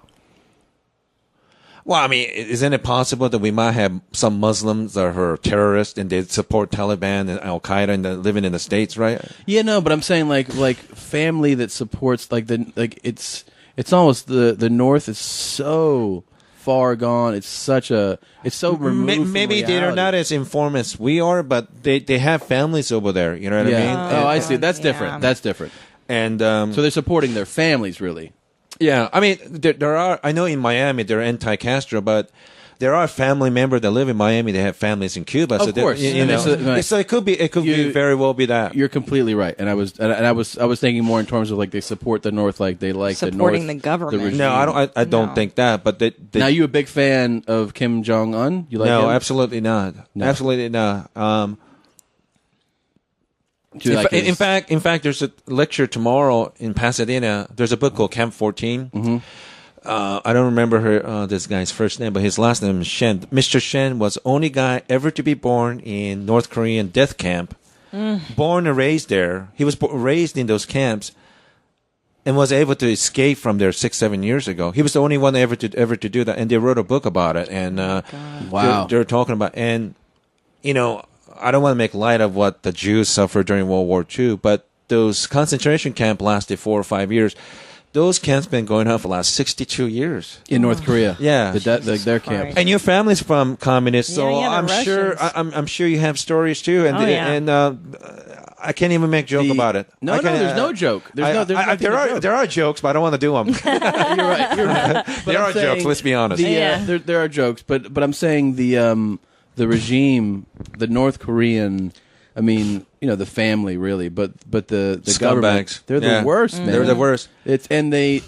Well, I mean, isn't it possible that we might have some Muslims that are terrorists and they support Taliban and Al Qaeda and living in the States, right? Yeah, no, but I'm saying like family that supports it's almost the North is so far gone. It's so removed. Maybe they're not as informed as we are, but they have families over there. You know what I mean? I see. That's different. Yeah. That's different. And so they're supporting their families, really. Yeah, I mean, there are. I know in Miami they're anti-Castro, but there are family members that live in Miami. They have families in Cuba. Of course, so it could be very well be that. You're completely right, and I was thinking more in terms of like they support the North, like they like supporting the North, the government. No, I don't think that. But now, you a big fan of Kim Jong-un? You like him? Absolutely not. No. Absolutely not. In fact, there's a lecture tomorrow in Pasadena. There's a book called Camp 14. Mm-hmm. I don't remember this guy's first name, but his last name is Shen. Mr. Shen was the only guy ever to be born in North Korean death camp. Born and raised there. He was raised in those camps and was able to escape from there 6-7 years ago. He was the only one ever to do that, and they wrote a book about it. And wow, they're talking about, and I don't want to make light of what the Jews suffered during World War II, but those concentration camps lasted 4 or 5 years. Those camps been going on for the last 62 years in North Korea. Yeah, their camp. And your family's from communists, so I'm sure you have stories too. And I can't even make a joke about it. No, there's no joke. There are jokes, but I don't want to do them. You're right. There are jokes. Let's be honest. There are jokes, but I'm saying the regime, the North Korean, I mean, the family really, but the government, they're the worst, man. They're the worst. The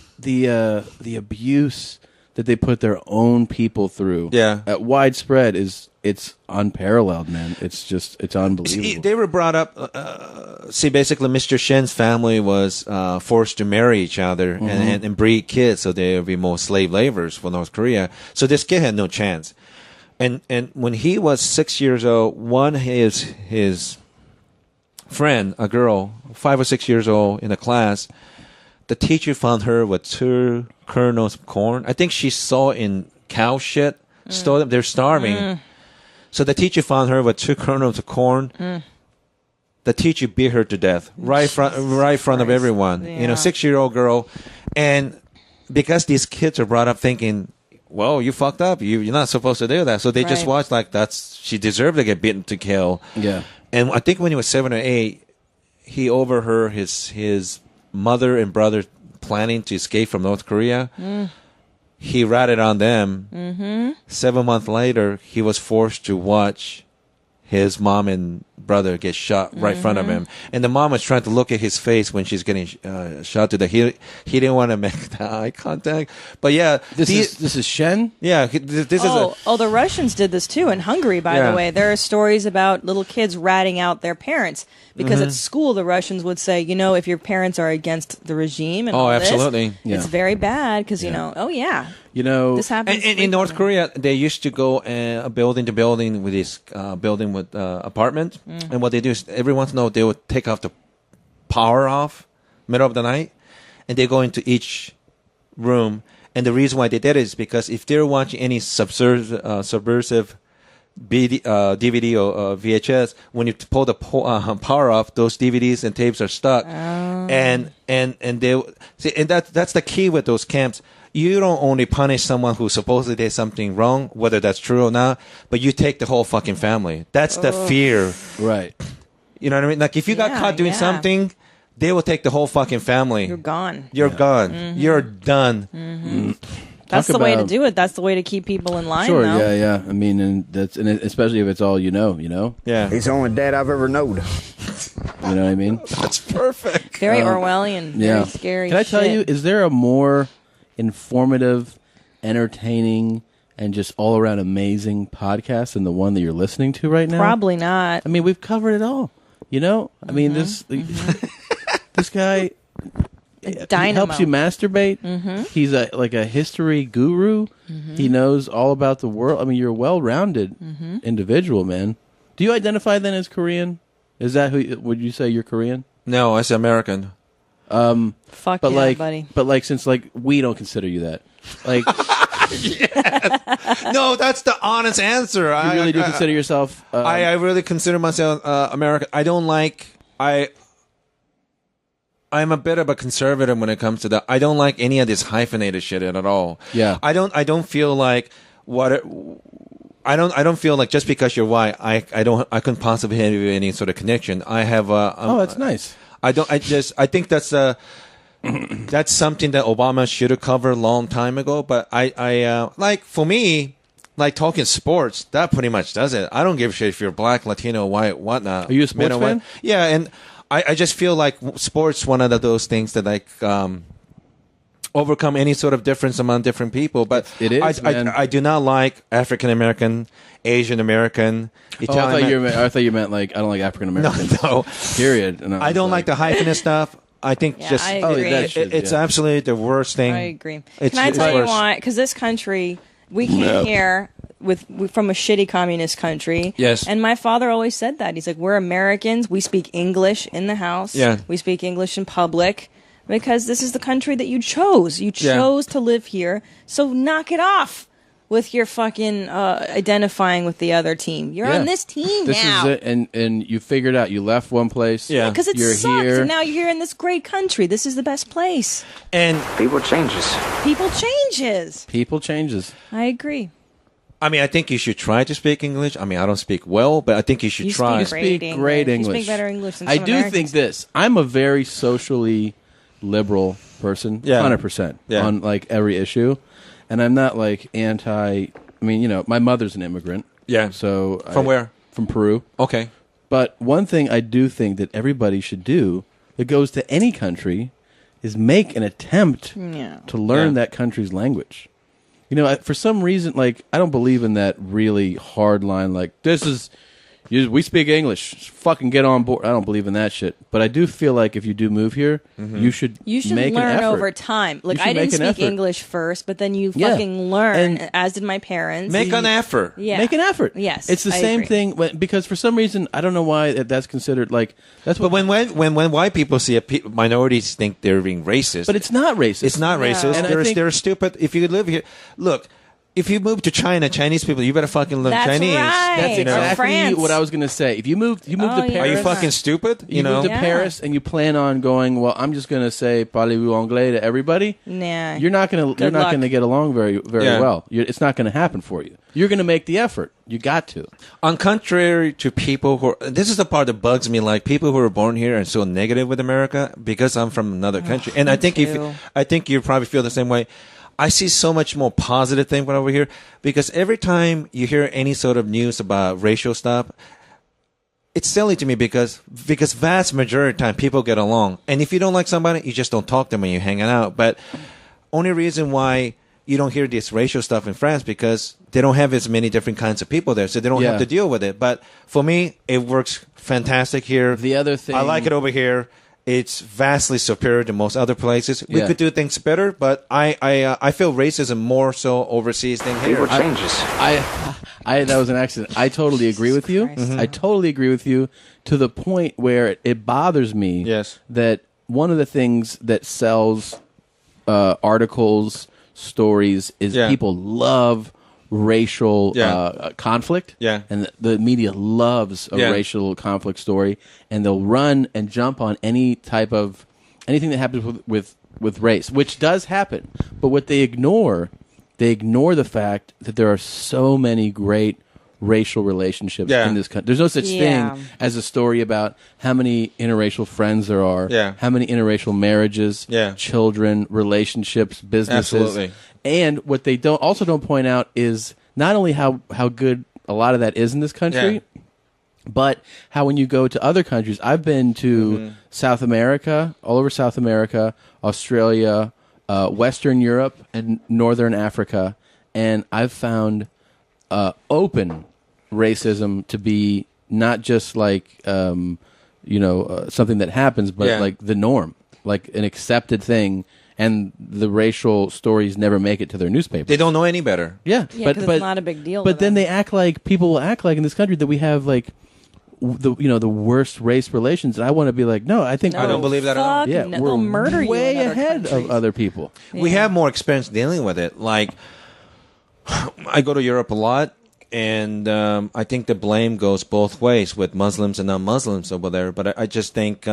abuse that they put their own people through, widespread it's unparalleled, man. It's unbelievable. They were brought up. Basically, Mr. Shen's family was forced to marry each other and breed kids, so they would be more slave laborers for North Korea. So this kid had no chance. And when he was 6 years old, his friend, a girl, 5 or 6 years old in a class, the teacher found her with 2 kernels of corn. I think she saw in cow shit. Stole them. They're starving. So the teacher found her with 2 kernels of corn. The teacher beat her to death right in front of everyone. Yeah. You know, 6-year-old girl. And because these kids are brought up thinking, well, you fucked up. You're not supposed to do that. So they just watch like she deserved to get beaten to kill. Yeah. And I think when he was 7 or 8, he overheard his mother and brother planning to escape from North Korea. He ratted on them. 7 months later, he was forced to watch his mom and brother get shot right in front of him. And the mom was trying to look at his face when she's getting shot to the He didn't want to make the eye contact. But yeah. This is Shen? Yeah. This is the Russians did this too in Hungary, by the way. There are stories about little kids ratting out their parents. Because at school, the Russians would say, you know, if your parents are against the regime and all absolutely. This, it's very bad because, you know, you know, this happens. And in North Korea, they used to go building to building with this building with apartment. And what they do is every once in a while they would take off the power off middle of the night, and they go into each room. And the reason why they did it is because if they're watching any subversive DVD or VHS, when you pull the power off, those DVDs and tapes are stuck. And they see, and that's the key with those camps. You don't only punish someone who supposedly did something wrong, whether that's true or not, but you take the whole fucking family. That's the fear. Right. You know what I mean? Like, if you got caught doing something, they will take the whole fucking family. You're gone. You're gone. You're done. That's the way to do it. That's the way to keep people in line, Sure, though. yeah. I mean, and especially if it's all you know? Yeah. He's the only dad I've ever known. You know what I mean? That's perfect. Very Orwellian. Very scary Can I tell shit. you, is there a more informative, entertaining, and just all-around amazing podcast than the one that you're listening to right now? Probably not. I mean, we've covered it all. You know? I mean, this guy... Dynamo. He helps you masturbate. He's like a history guru. He knows all about the world. I mean, you're a well-rounded individual, man. Do you identify then as Korean? Is that would you say you're Korean? No, I say American. Fuck but yeah, buddy. But like, since like we don't consider you that, like, No, that's the honest answer. you really do consider yourself. I really consider myself American. I don't like I'm a bit of a conservative when it comes to that. I don't like any of this hyphenated shit at all. Yeah. I don't feel like I don't feel like just because you're white, I couldn't possibly have any sort of connection. I have that's nice. I think that's that's something that Obama should have covered a long time ago. But I like, for me, like talking sports, that pretty much does it. I don't give a shit if you're black, Latino, white, whatnot. Are you a sports fan? Yeah, and I just feel like sports one of those things that like overcome any sort of difference among different people. But it is. I do not like African American, Asian American, Italian. I thought you meant like I don't like African Americans. No. Period. And I don't like the hyphenate stuff. I think Yeah, just I agree. it's absolutely the worst thing. I agree. It's Can I tell you worse. why? Because this country, we came here from a shitty communist country. Yes. And my father always said that. He's like, we're Americans. We speak English in the house. Yeah. We speak English in public because this is the country that you chose. You chose to live here. So knock it off with your fucking identifying with the other team. You're on this team this now. Is it, and you figured out. You left one place. Yeah. Because it you're sucks. here. And now you're here in this great country. This is the best place. And People changes. People changes. People changes. I agree. I mean, I think you should try to speak English. I mean, I don't speak well, but I think you should You try. speak Speak great English. You speak better English than I some do Americans. think this. I'm a very socially liberal person. Yeah. 100% Yeah. on like every issue, and I'm not like anti. I mean, you know, my mother's an immigrant. Yeah. So From where? From Peru. Okay. But one thing I do think that everybody should do that goes to any country is make an attempt to learn that country's language. You know, for some reason, like, I don't believe in that really hard line, like, this is We speak English. Just fucking get on board. I don't believe in that shit. But I do feel like if you do move here, you should make learn an effort. over time. Like, I didn't speak English first, but then you fucking learn, as did my parents. Make an effort. Yeah. Make an effort. Yes, it's the same thing because for some reason I don't know why that's considered like that's. But when white people see minorities think they're being racist, but it's not racist. It's not racist. And they're stupid. If you live here, look. If you move to China, Chinese people, you better fucking learn Chinese. Right. That's exactly what I was going to say. If you move to Paris, are you fucking stupid? You move to Paris and you plan on going. Well, I'm just going to say "parlez-vous anglais" to everybody. Nah, you're not going to get along very well. It's not going to happen for you. You're going to make the effort. You got to. On contrary to people who this is the part that bugs me. Like people who are born here and so negative with America because I'm from another country, and I think you probably feel the same way. I see so much more positive thing over here because every time you hear any sort of news about racial stuff, it's silly to me because vast majority of the time people get along. And if you don't like somebody, you just don't talk to them when you're hanging out. But only reason why you don't hear this racial stuff in France because they don't have as many different kinds of people there, so they don't have to deal with it. But for me, it works fantastic here. The other thing... I like it over here. It's vastly superior to most other places. We could do things better, but I feel racism more so overseas than here. Changes. That was an accident. I totally agree with you. I totally agree with you to the point where it bothers me that one of the things that sells articles, stories is people love racial conflict, and the media loves a racial conflict story, and they'll run and jump on anything that happens with race, which does happen. But what they ignore the fact that there are so many great racial relationships in this country. There's no such thing as a story about how many interracial friends there are, how many interracial marriages, children, relationships, businesses. Absolutely. And what they don't point out is not only how good a lot of that is in this country, but how when you go to other countries, I've been to South America, all over South America, Australia, Western Europe, and Northern Africa, and I've found open racism to be not just like something that happens, but like the norm, like an accepted thing. And the racial stories never make it to their newspapers. They don't know any better. Yeah, but it's not a big deal. But then people will act like in this country that we have like the worst race relations, and I want to be like, no, I don't believe that at all. Yeah, no, we're they'll murder you way in other ahead countries. of other people. Yeah. We have more experience dealing with it. Like, I go to Europe a lot, and I think the blame goes both ways with Muslims and non-Muslims over there. But I just think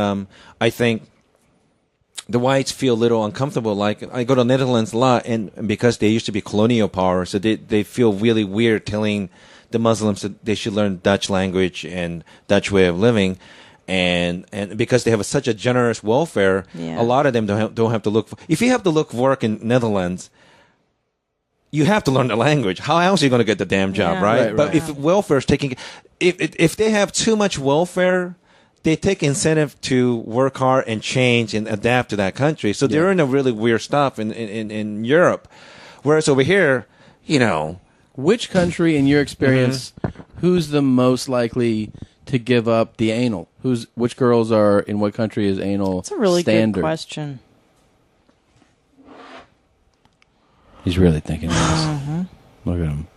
the whites feel a little uncomfortable. Like, I go to Netherlands a lot, and because they used to be colonial power, so they feel really weird telling the Muslims that they should learn Dutch language and Dutch way of living. And because they have such a generous welfare, a lot of them don't have to look for... If you have to look for work in Netherlands, you have to learn the language. How else are you going to get the damn job, right? But if welfare is taking... If they have too much welfare... They take incentive to work hard and change and adapt to that country. So they're in a really weird stuff in Europe. Whereas over here, Which country, in your experience, who's the most likely to give up the anal? Which girls are in what country is anal That's a really standard? good question. He's really thinking this. Look at him.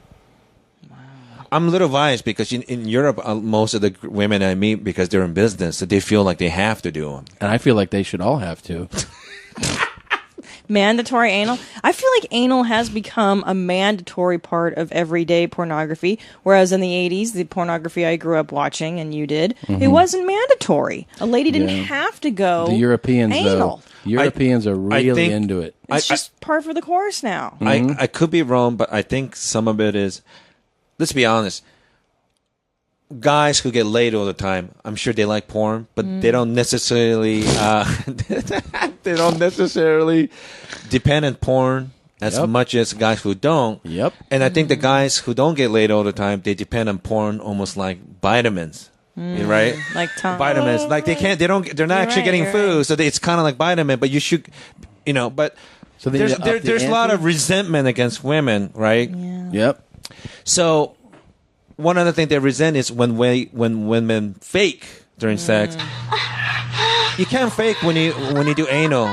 I'm a little biased because in Europe, most of the women I meet, because they're in business, so they feel like they have to do them. And I feel like they should all have to. Mandatory anal. I feel like anal has become a mandatory part of everyday pornography, whereas in the 80s, the pornography I grew up watching, and you did, it wasn't mandatory. A lady didn't have to go The Europeans, anal. though. Europeans are really into it. It's just par for the course now. I could be wrong, but I think some of it is... Let's be honest. Guys who get laid all the time, I'm sure they like porn, but they don't necessarily depend on porn as much as guys who don't. Yep. And I think the guys who don't get laid all the time, they depend on porn almost like vitamins. Right? Like vitamins. Like they're not actually getting food, so it's kind of like vitamin, but you should but so there's a lot of resentment against women, right? Yeah. Yep. So one other thing they resent is when women fake during sex. You can't fake when you do anal,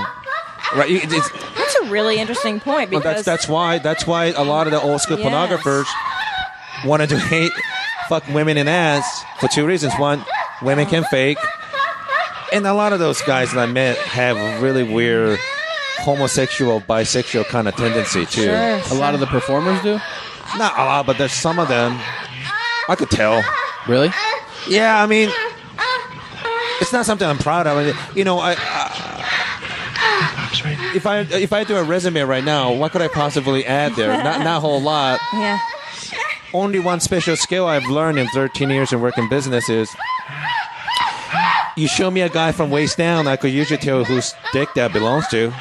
right? That's a really interesting point because that's why a lot of the old school pornographers wanted to fuck women in ass for two reasons. One, women can fake, and a lot of those guys that I met have really weird homosexual, bisexual kind of tendency too. Sure. A lot of the performers do. Not a lot, but there's some of them. I could tell. Really? Yeah, I mean, it's not something I'm proud of. You know, if I do a resume right now, what could I possibly add there? Not a whole lot. Yeah. Only one special skill I've learned in 13 years of working business is you show me a guy from waist down, I could usually tell whose dick that belongs to.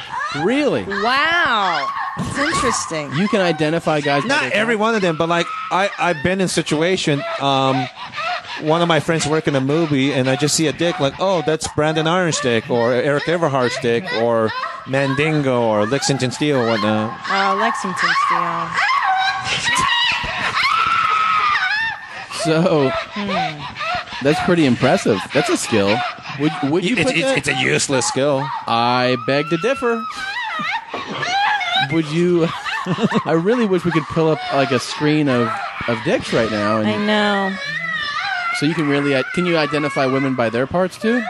Really? Wow. That's interesting. You can identify guys. Not every one of them, but like I've been in situation. One of my friends work in a movie, and I just see a dick, like, oh, that's Brandon Iron's dick, or Eric Everhart's dick, or Mandingo, or Lexington Steel, or whatnot. Oh, Lexington Steel. So that's pretty impressive. That's a skill. Would you put that? It's a useless skill. I beg to differ. Would you? I really wish we could pull up like a screen of dicks right now. I know. So you can really can you identify women by their parts too?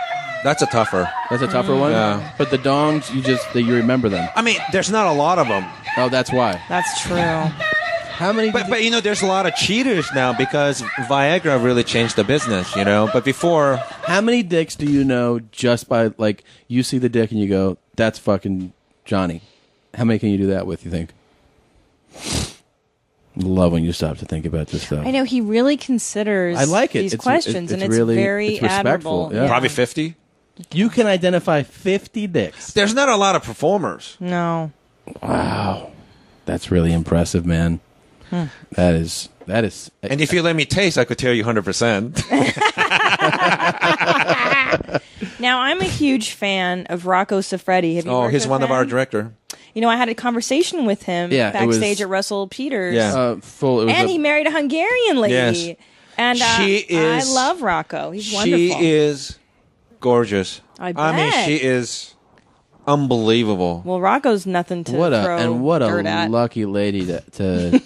That's a tougher one. Yeah. But the dongs, you remember them. I mean, there's not a lot of them. Oh, that's why. That's true. How many? But you know, there's a lot of cheaters now because Viagra really changed the business. You know, but before, how many dicks do you know just by like you see the dick and you go, that's fucking Johnny? How many can you do that with? You think? Love when you stop to think about this stuff. I know he really considers. I like it. These it's questions, and it's really, very it's respectful. admirable. Yeah. probably 50. You can identify 50 dicks. There's not a lot of performers. No. Wow, that's really impressive, man. That is. And if you let me taste, I could tell you 100%. Now, I'm a huge fan of Rocco Siffredi. Have you worked he's with one of him? our director. You know, I had a conversation with him backstage at Russell Peters. Yeah. And he married a Hungarian lady. Yes. And I love Rocco. He's wonderful. She is gorgeous. I bet. I mean, she is unbelievable. Well, Rocco's nothing to what throw dirt a at. lucky lady to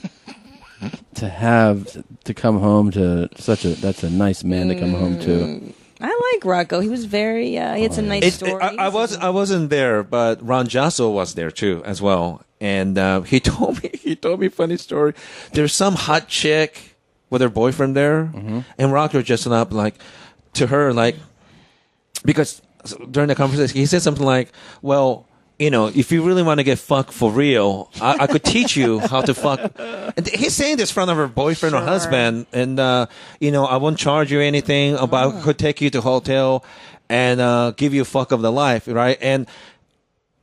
come home to that's a nice man to come home to. I like Rocco. He was very. He had some nice stories. I wasn't there, but Ron Jasso was there too as well, and he told me a funny story. There's some hot chick with her boyfriend there, and Rocco just went up like to her like because during the conversation he said something like, "Well, you know, if you really want to get fucked for real, I could teach you how to fuck." And he's saying this in front of her boyfriend or husband. And, you know, I won't charge you anything. But I could take you to a hotel and give you a fuck of the life, right? And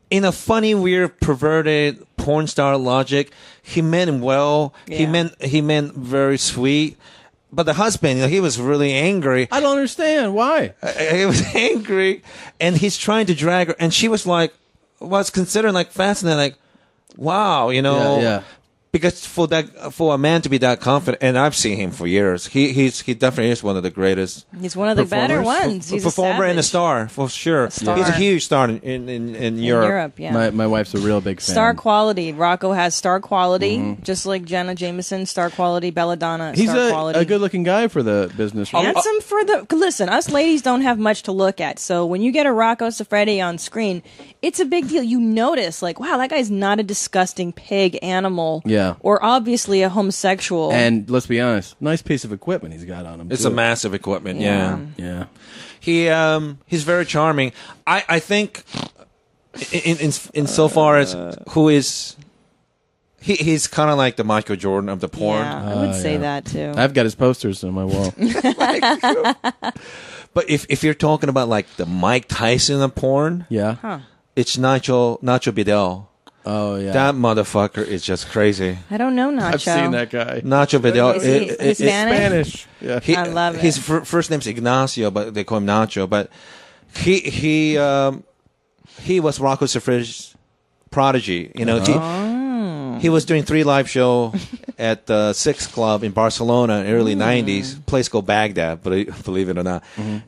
in a funny, weird, perverted porn star logic, he meant well. Yeah. He meant very sweet. But the husband, you know, he was really angry. I don't understand. Why? He was angry. And he's trying to drag her. And she was like, was considered like fascinating, like, wow, you know, yeah. Because for a man to be that confident, and I've seen him for years, he definitely is one of the greatest. He's one of the better ones. He's performer a and a star for sure. He's a huge star in Europe. Yeah. My wife's a real big fan. Star quality. Rocco has star quality, just like Jenna Jameson. Star quality. Belladonna. He's star quality. a good-looking guy for the business. Handsome for the. Listen, us ladies don't have much to look at, so when you get a Rocco Siffredi on screen, it's a big deal. You notice, like, wow, that guy's not a disgusting pig animal. Yeah. Or obviously a homosexual. And let's be honest, nice piece of equipment he's got on him. It's a massive equipment. Yeah. He's very charming. I think in so far as who is. He's kind of like the Michael Jordan of the porn. Yeah, I would say that too. I've got his posters on my wall. But if you're talking about like the Mike Tyson of porn, it's Nacho Vidal. Oh yeah, that motherfucker is just crazy. I don't know Nacho. I've seen that guy. Nacho Vidal. Is he Spanish? Yeah, I love it. His first name's Ignacio, but they call him Nacho. But he was Rocco Siffredi's prodigy. You know, he was doing 3 live show at the Six Club in Barcelona in the early 90s, place called Baghdad, believe it or not.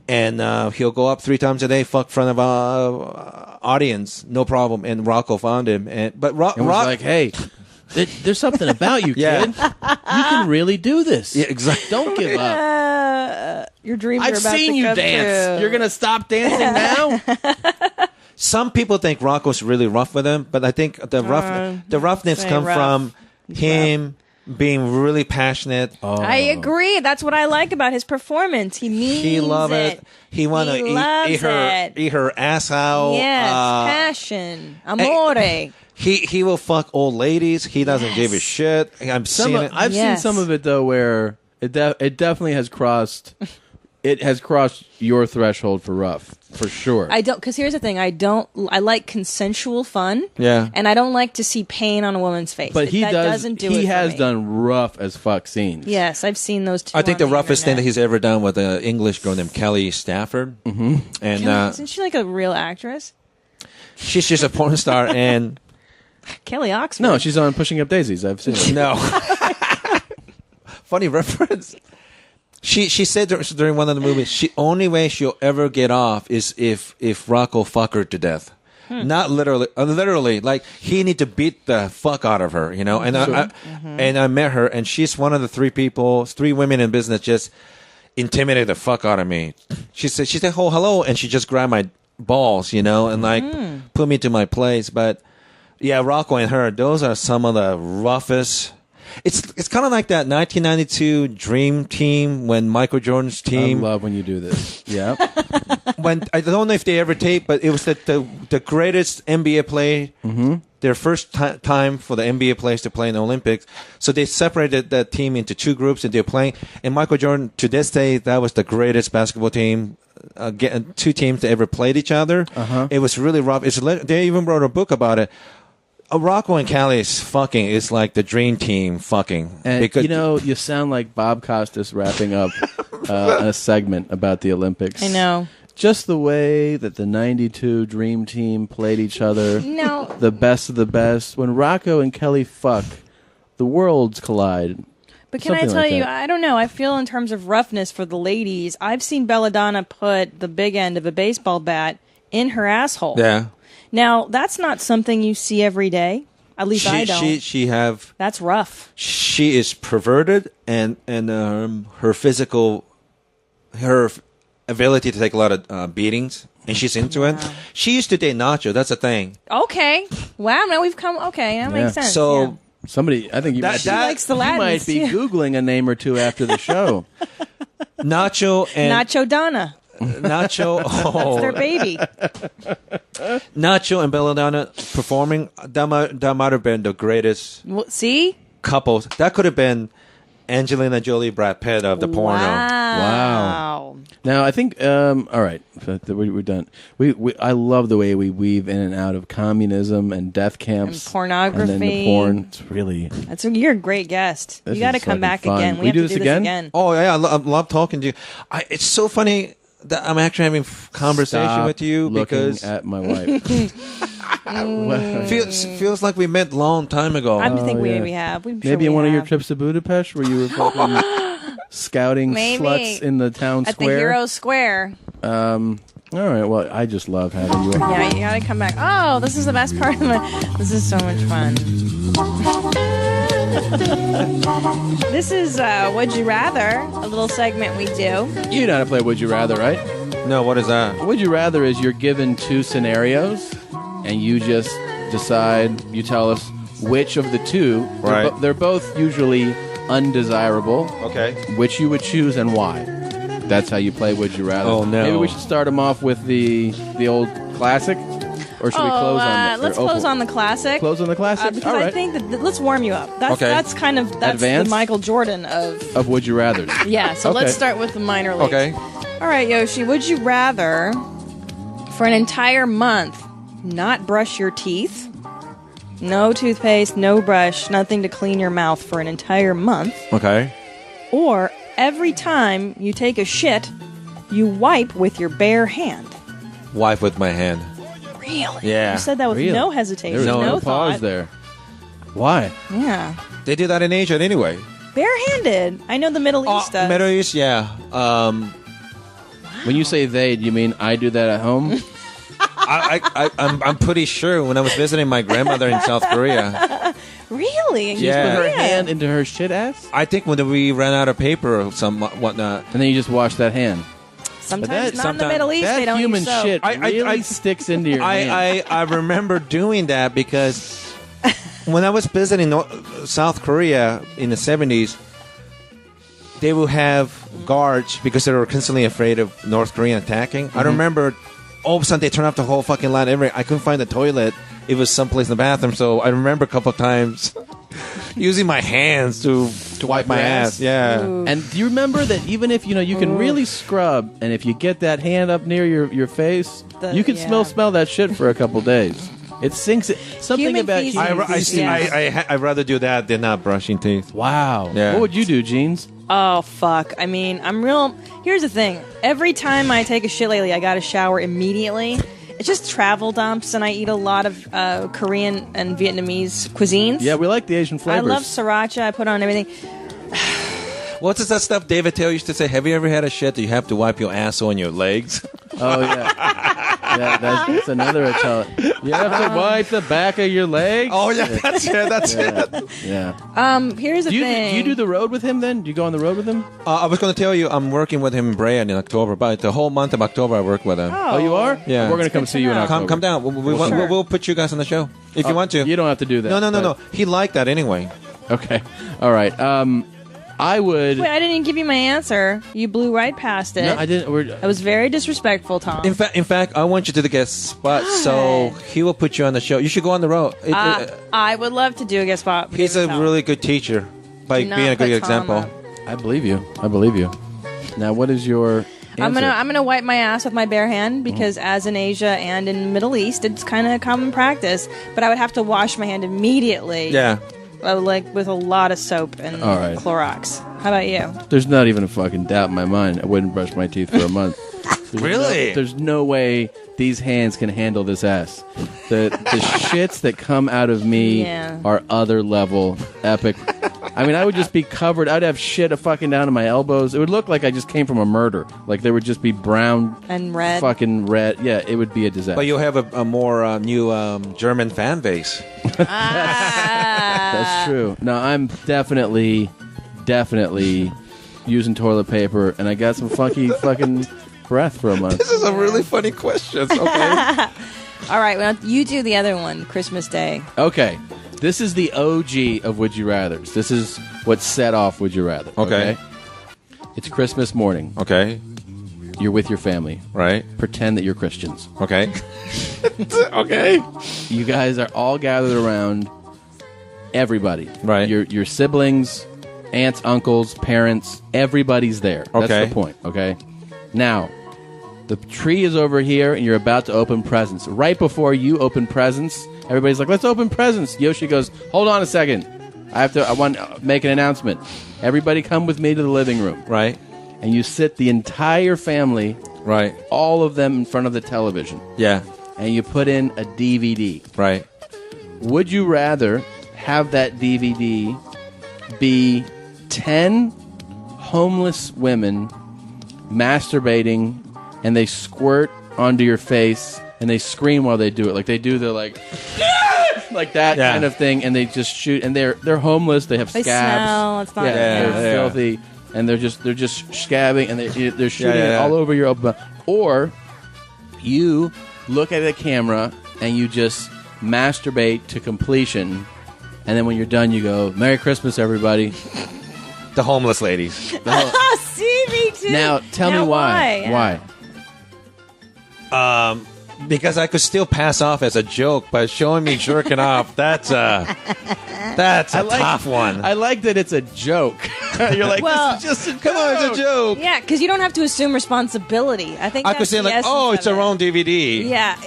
And he'll go up 3 times a day, fuck front of audience, no problem. And Rocco found him. But Rock was like, hey, there's something about you, kid. You can really do this. Yeah, exactly. Don't give up. Your dreams are I've about seen to you come dance. true. You're going to stop dancing now? Some people think Rocco's really rough with him, but I think the roughness say come rough. from him being really passionate. I agree. That's what I like about his performance. He means He love it. He want to eat her ass out. Yes, passion, amore. He will fuck old ladies. He doesn't give a shit. I've seen seen some of it though, where it definitely has crossed. It has crossed your threshold for rough, for sure. I don't, because here's the thing. I like consensual fun. Yeah. And I don't like to see pain on a woman's face. But he doesn't do it He for has me. done rough as fuck scenes. Yes, I've seen those two. I think the on roughest thing that internet. he's ever done with an English girl named Kelly Stafford. Mm-hmm. And Isn't she like a real actress? she's just a porn star. And Kelly Oxford. No, she's on Pushing Up Daisies. I've seen it. no. Funny reference. She said during one of the movies, the only way she'll ever get off is if Rocco fuck her to death. Not literally, like he need to beat the fuck out of her, you know. And I met her, and she's one of the 3 women in business just intimidated the fuck out of me. She said, "Oh, hello," and she just grabbed my balls, you know, and like put me to my place. But yeah, Rocco and her, those are some of the roughest. It's kind of like that 1992 Dream Team when Michael Jordan's team. I love when you do this. Yeah. When I don't know if they ever taped, but it was the greatest NBA play. Mm-hmm. Their first time for the NBA players to play in the Olympics. So they separated that team into 2 groups, and they're playing. And Michael Jordan, to this day, that was the greatest basketball team. 2 teams that ever played each other. It was really rough. They even wrote a book about it. Rocco and Callie's fucking is like the dream team fucking. And because you sound like Bob Costas wrapping up a segment about the Olympics. I know. Just the way that the 92 Dream Team played each other. No. The best of the best. When Rocco and Kelly fuck, the worlds collide. But can I tell you, I don't know. I feel in terms of roughness for the ladies, I've seen Belladonna put the big end of a baseball bat in her asshole. Yeah. Now, that's not something you see every day. At least I don't. She have. That's rough. She is perverted, and her physical, her ability to take a lot of beatings, and she's into it. She used to date Nacho. That's the thing. Okay. Wow. Now we've come. Okay. That makes sense. So. Yeah. Somebody, I think you might, likes the Latins, you might be Googling a name or 2 after the show. Nacho and Nacho Donna. Nacho. Oh. That's their baby. Nacho and Belladonna performing, that might have been the greatest See? couples. That could have been Angelina Jolie, Brad Pitt of the porno. Wow. Now, I think, all right, we're done. I love the way we weave in and out of communism and death camps. And pornography. And then the porn. It's really... You're a great guest. You got to come back fun. again. We have do to this do again? this again. Oh, yeah, I love talking to you. It's so funny that I'm actually having conversation Stop with you because... at my wife. feels like we met a long time ago. I think we have. Maybe in one of your trips to Budapest where you were fucking scouting sluts in the town at square. the Hero Square. All right. Well, I just love having you. Yeah, you gotta come back. Oh, this is the best part of This is so much fun. This is Would You Rather, a little segment we do. You know how to play Would You Rather, right? No, what is that? Would You Rather is you're given 2 scenarios, and you just decide, you tell us which of the 2, right. They're both usually undesirable, okay, which you would choose and why. That's how you play Would You Rather. Oh, no. Maybe we should start them off with the old classic, or should we close on that? Let's close on the classic. Close on the classic? Because All right. I think that let's warm you up. That's kind of Advanced? the Michael Jordan of Would You Rather. Yeah, so Okay. let's start with the minor leagues. Okay. All right, Yoshi, would you rather for an entire month not brush your teeth? No toothpaste, no brush, nothing to clean your mouth for an entire month. Okay. Or every time you take a shit, you wipe with your bare hand. Wipe with my hand. Really? Yeah. You said that with Really? no hesitation, There was no no pause thought. there. Why? Yeah. They do that in Asia anyway. Barehanded. I know the Middle East does. Middle East, yeah. When you say they, do you mean I do that at home? I'm pretty sure when I was visiting my grandmother in South Korea. Really? She just put her hand into her shit ass? I think when we ran out of paper or some whatnot. And then you just wash that hand. Sometimes not in the Middle East, they don't human use soap. shit really sticks into your hand. I remember doing that because when I was visiting South Korea in the 70s, they would have guards because they were constantly afraid of North Korean attacking. I remember all of a sudden they turned off the whole fucking light. I couldn't find the toilet. It was someplace in the bathroom. So I remember a couple of times using my hands to wipe my ass. Yeah. Ooh. And do you remember that even if you can really scrub, and if you get that hand up near your face, you can smell that shit for a couple days. It sinks. Something Human about feces. I'd rather do that than not brushing teeth. Wow. Yeah. What would you do, Jeans? Oh, fuck. I mean, here's the thing. Every time I take a shit lately, I got to shower immediately. It's just travel dumps, and I eat a lot of Korean and Vietnamese cuisines. Yeah, we like the Asian flavors. I love sriracha. I put on everything. What's that stuff David Taylor used to say? Have you ever had a shit that you have to wipe your ass on your legs? Oh, yeah. Yeah, that's another Italian. You have to wipe the back of your legs? Oh, yeah, that's it. Yeah. Here's the thing. Do you do the road with him then? Do you go on the road with him? I was going to tell you, I'm working with him in Brea in October, but the whole month of October I work with him. Oh, you are? Yeah. We're going to come see you in October. Come down. We'll put you guys on the show if you want to. You don't have to do that. No. He liked that anyway. Okay. All right. I would... Wait, I didn't even give you my answer. You blew right past it. No, I didn't. I was very disrespectful, Tom. In fact, I want you to guest spot, so he will put you on the show. You should go on the road. I would love to do a guest spot. He's a really good teacher, by being a good example. I believe you. Now, what is your answer? I'm gonna wipe my ass with my bare hand because as in Asia and in the Middle East, it's kind of common practice. But I would have to wash my hand immediately. Yeah. Like with a lot of soap and Clorox. How about you? There's not even a fucking doubt in my mind. I wouldn't brush my teeth for a month. Really? There's no way these hands can handle this ass. The shits that come out of me are other level epic. I mean, I would just be covered. I'd have shit fucking down to my elbows. It would look like I just came from a murder. Like there would just be brown and red. Fucking red. Yeah, it would be a disaster. But you'll have a more new German fan base. That's true. No, I'm definitely using toilet paper, and I got some funky fucking breath for a month. This is a really funny question. Okay. All right, well, you do the other one, Christmas Day. Okay. This is the OG of Would You Rathers. This is what set off Would You Rather. Okay. It's Christmas morning. Okay. You're with your family. Right. Pretend that you're Christians. Okay. Okay. You guys are all gathered around everybody. Right. Your siblings, aunts, uncles, parents, everybody's there. Okay. That's the point, okay? Now, the tree is over here, and you're about to open presents. Right before you open presents, everybody's like, let's open presents. Yoshi goes, hold on a second. I want to make an announcement. Everybody come with me to the living room. Right. And you sit the entire family, right, all of them in front of the television. Yeah. And you put in a DVD. Right. Would you rather have that DVD be 10 homeless women masturbating, and they squirt onto your face and they scream while they do it, like they do the like that kind of thing, and they just shoot, and they're homeless, they have they scabs, smell, it's not they're filthy, and they're just scabbing, and they're shooting it all over your open mouth. Or you look at the camera and you just masturbate to completion, and then when you're done you go, Merry Christmas everybody. The homeless ladies. See, me too. Now tell me why. Because I could still pass off as a joke, but showing me jerking off, that's a tough one. I like that it's a joke. You're like, well, this is just a joke. Come on, it's a joke. Yeah, because you don't have to assume responsibility. I think I could say like, oh, it's our own DVD. Yeah.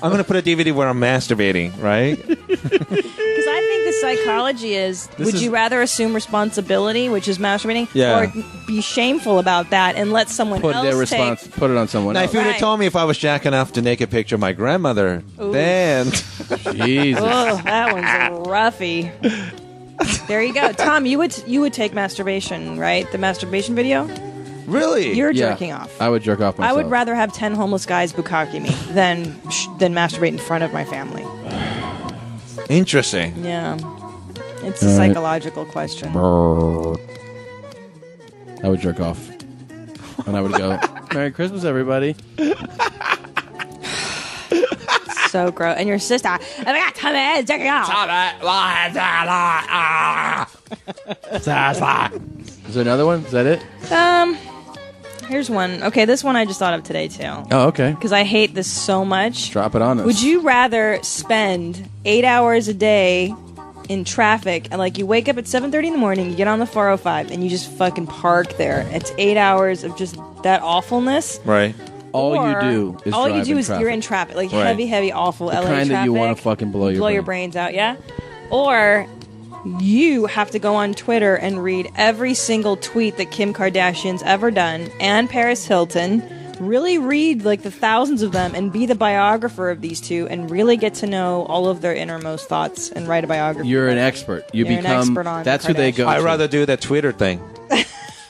I'm going to put a DVD where I'm masturbating, right? I think the psychology is: would you rather assume responsibility, which is masturbating, or be shameful about that and let someone else put it on someone else? Now, if you would have told me if I was jacking off the naked picture of my grandmother, then Jesus, that one's a roughie. There you go, Tom. You would take masturbation, right? The masturbation video. Really? You're jerking off. I would jerk off myself. I would rather have 10 homeless guys bukkake me than masturbate in front of my family. Interesting. Yeah. It's a psychological question. I would jerk off. And I would go, Merry Christmas, everybody. So gross. And your sister, oh my God, Tommy is jerking off. Is there another one? Is that it? Here's one. Okay, this one I just thought of today, too. Oh, okay. Because I hate this so much. Drop it on us. Would you rather spend 8 hours a day in traffic and, like, you wake up at 7:30 in the morning, you get on the 405, and you just fucking park there? It's 8 hours of just that awfulness. Right. All you do is you're in traffic. Like, heavy, awful the LA kind traffic. that you want to fucking blow your brains out, yeah? Or you have to go on Twitter and read every single tweet that Kim Kardashian's ever done, and Paris Hilton. Really read, like, the thousands of them and be the biographer of these two and really get to know all of their innermost thoughts and write a biography. You're an expert. You're an expert on that's the who they go I'd to. rather do that Twitter thing.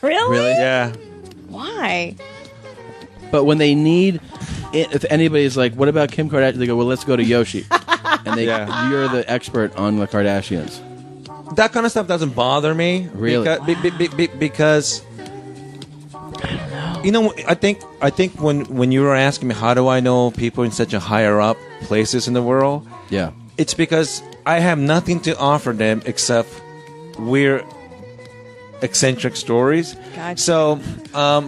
Really? Yeah. Why? But when they need, if anybody's like, what about Kim Kardashian? They go, well, let's go to Yoshi. And you're the expert on the Kardashians. That kind of stuff doesn't bother me. Really? Because you know, I think when you were asking me how do I know people in such a higher up places in the world, it's because I have nothing to offer them except weird, eccentric stories. Gotcha. So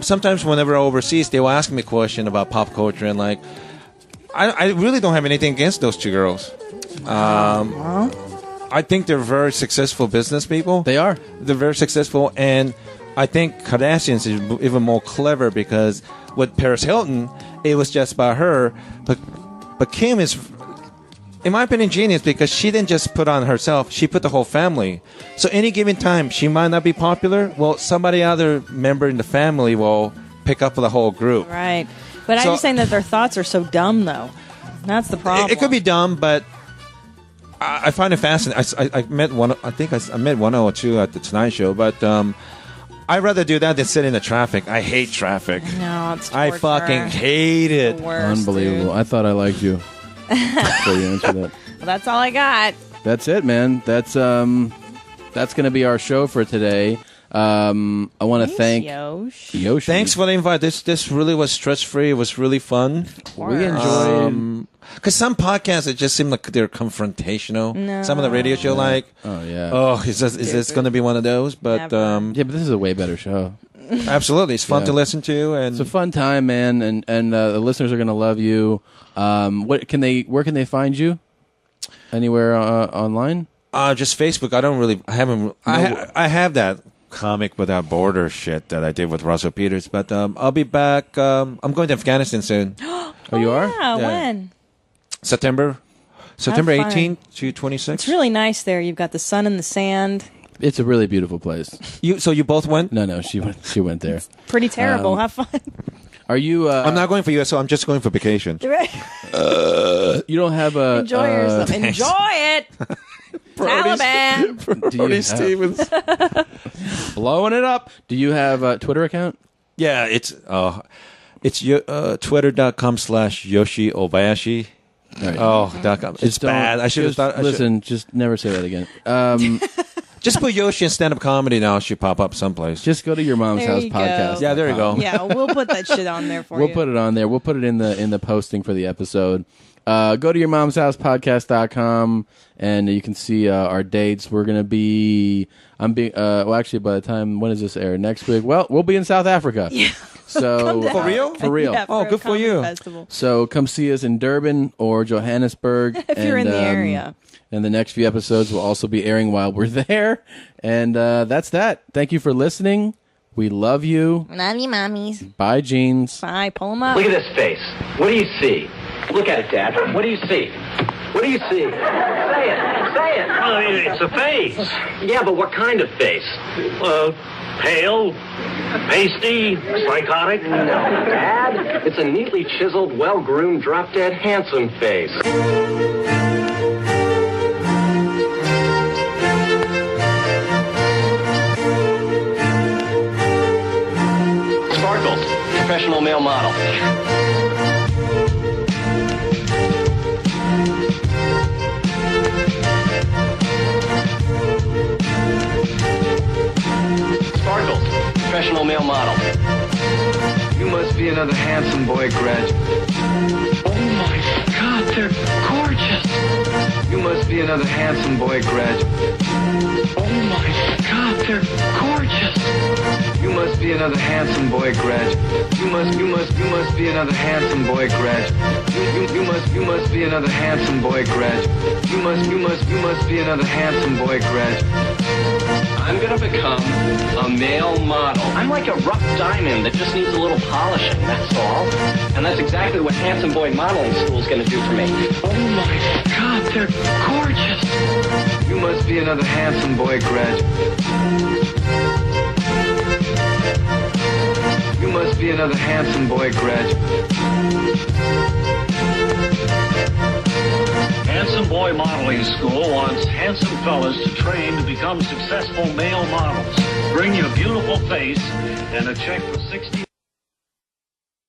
sometimes whenever I'm overseas, they will ask me a question about pop culture, and like I really don't have anything against those two girls. I think they're very successful business people. They are. They're very successful, and I think Kardashians is even more clever because with Paris Hilton, it was just about her, but Kim is, in my opinion, genius because she didn't just put on herself; she put the whole family. So any given time, she might not be popular. Well, somebody other member in the family will pick up the whole group. Right, but I'm just saying that their thoughts are so dumb, though. That's the problem. It could be dumb, but I find it fascinating. I met one. I think I met one or two at the Tonight Show, but I'd rather do that than sit in the traffic. I hate traffic. No, it's torture. I fucking hate it. Worst, unbelievable. Dude. I thought I liked you. So you answered that. Well, that's all I got. That's it, man. That's going to be our show for today. I want to thank Yoshi. Thanks for the invite. This really was stress free. It was really fun. We enjoyed. Because some podcasts, it just seem like they're confrontational. No. Some of the radio show, like, is this going to be one of those? But but this is a way better show. Absolutely, it's fun to listen to, and it's a fun time, man. And the listeners are going to love you. Where can they find you? Anywhere online? Just Facebook. I have that Comic Without Borders shit that I did with Russell Peters, but I'll be back. I'm going to Afghanistan soon. Oh, you are? Yeah, when? September 18th to 26th. It's really nice there. You've got the sun and the sand. It's a really beautiful place. So you both went? No, she went there. It's pretty terrible. Have fun. Are you? I'm not going for US, so I'm just going for vacation. You don't have a enjoy yourself. Enjoy it. Taliban. Brody Stevens. Blowing it up. Do you have a Twitter account? Yeah, it's twitter.com/Yoshi Obayashi. Right. .com. It's bad. I should have thought. Just never say that again. Just put Yoshi in stand-up comedy now. It should pop up someplace. Just go to Your Mom's House podcast. Yeah, there you go. Yeah, we'll put that shit on there for you. We'll put it on there. We'll put it in the posting for the episode. Go to yourmomshousepodcast.com and you can see our dates. We're going to be... actually, by the time... When does this air? Next week? Well, we'll be in South Africa. Yeah. So for real? For real. Yeah, good for you. Festival. So come see us in Durban or Johannesburg. If you're in the area. And the next few episodes will also be airing while we're there. And that's that. Thank you for listening. We love you. Love you, mommies. Bye, Jeans. Bye. Pull them up. Look at this face. What do you see? Look at it, Dad. What do you see? What do you see? Say it. Say it. Well, it's a face. Yeah, but what kind of face? Pale, pasty, psychotic. No, Dad. It's a neatly chiseled, well-groomed, drop-dead, handsome face. Sparkles, professional male model. Sparkles, professional male model. You must be another handsome boy graduate. Oh my God, they're gorgeous. You must be another handsome boy graduate. Oh my God, they're gorgeous. You must be another handsome boy graduate. You must be another handsome boy graduate. You must be another handsome boy graduate. You must be another handsome boy graduate. I'm gonna become a male model. I'm like a rough diamond that just needs a little polishing, that's all. And that's exactly what Handsome Boy Modeling School's gonna do for me. Oh my God, they're gorgeous. You must be another handsome boy graduate. You must be another handsome boy graduate. Handsome Boy Modeling School wants handsome fellas to train to become successful male models. Bring your beautiful face and a check for $60.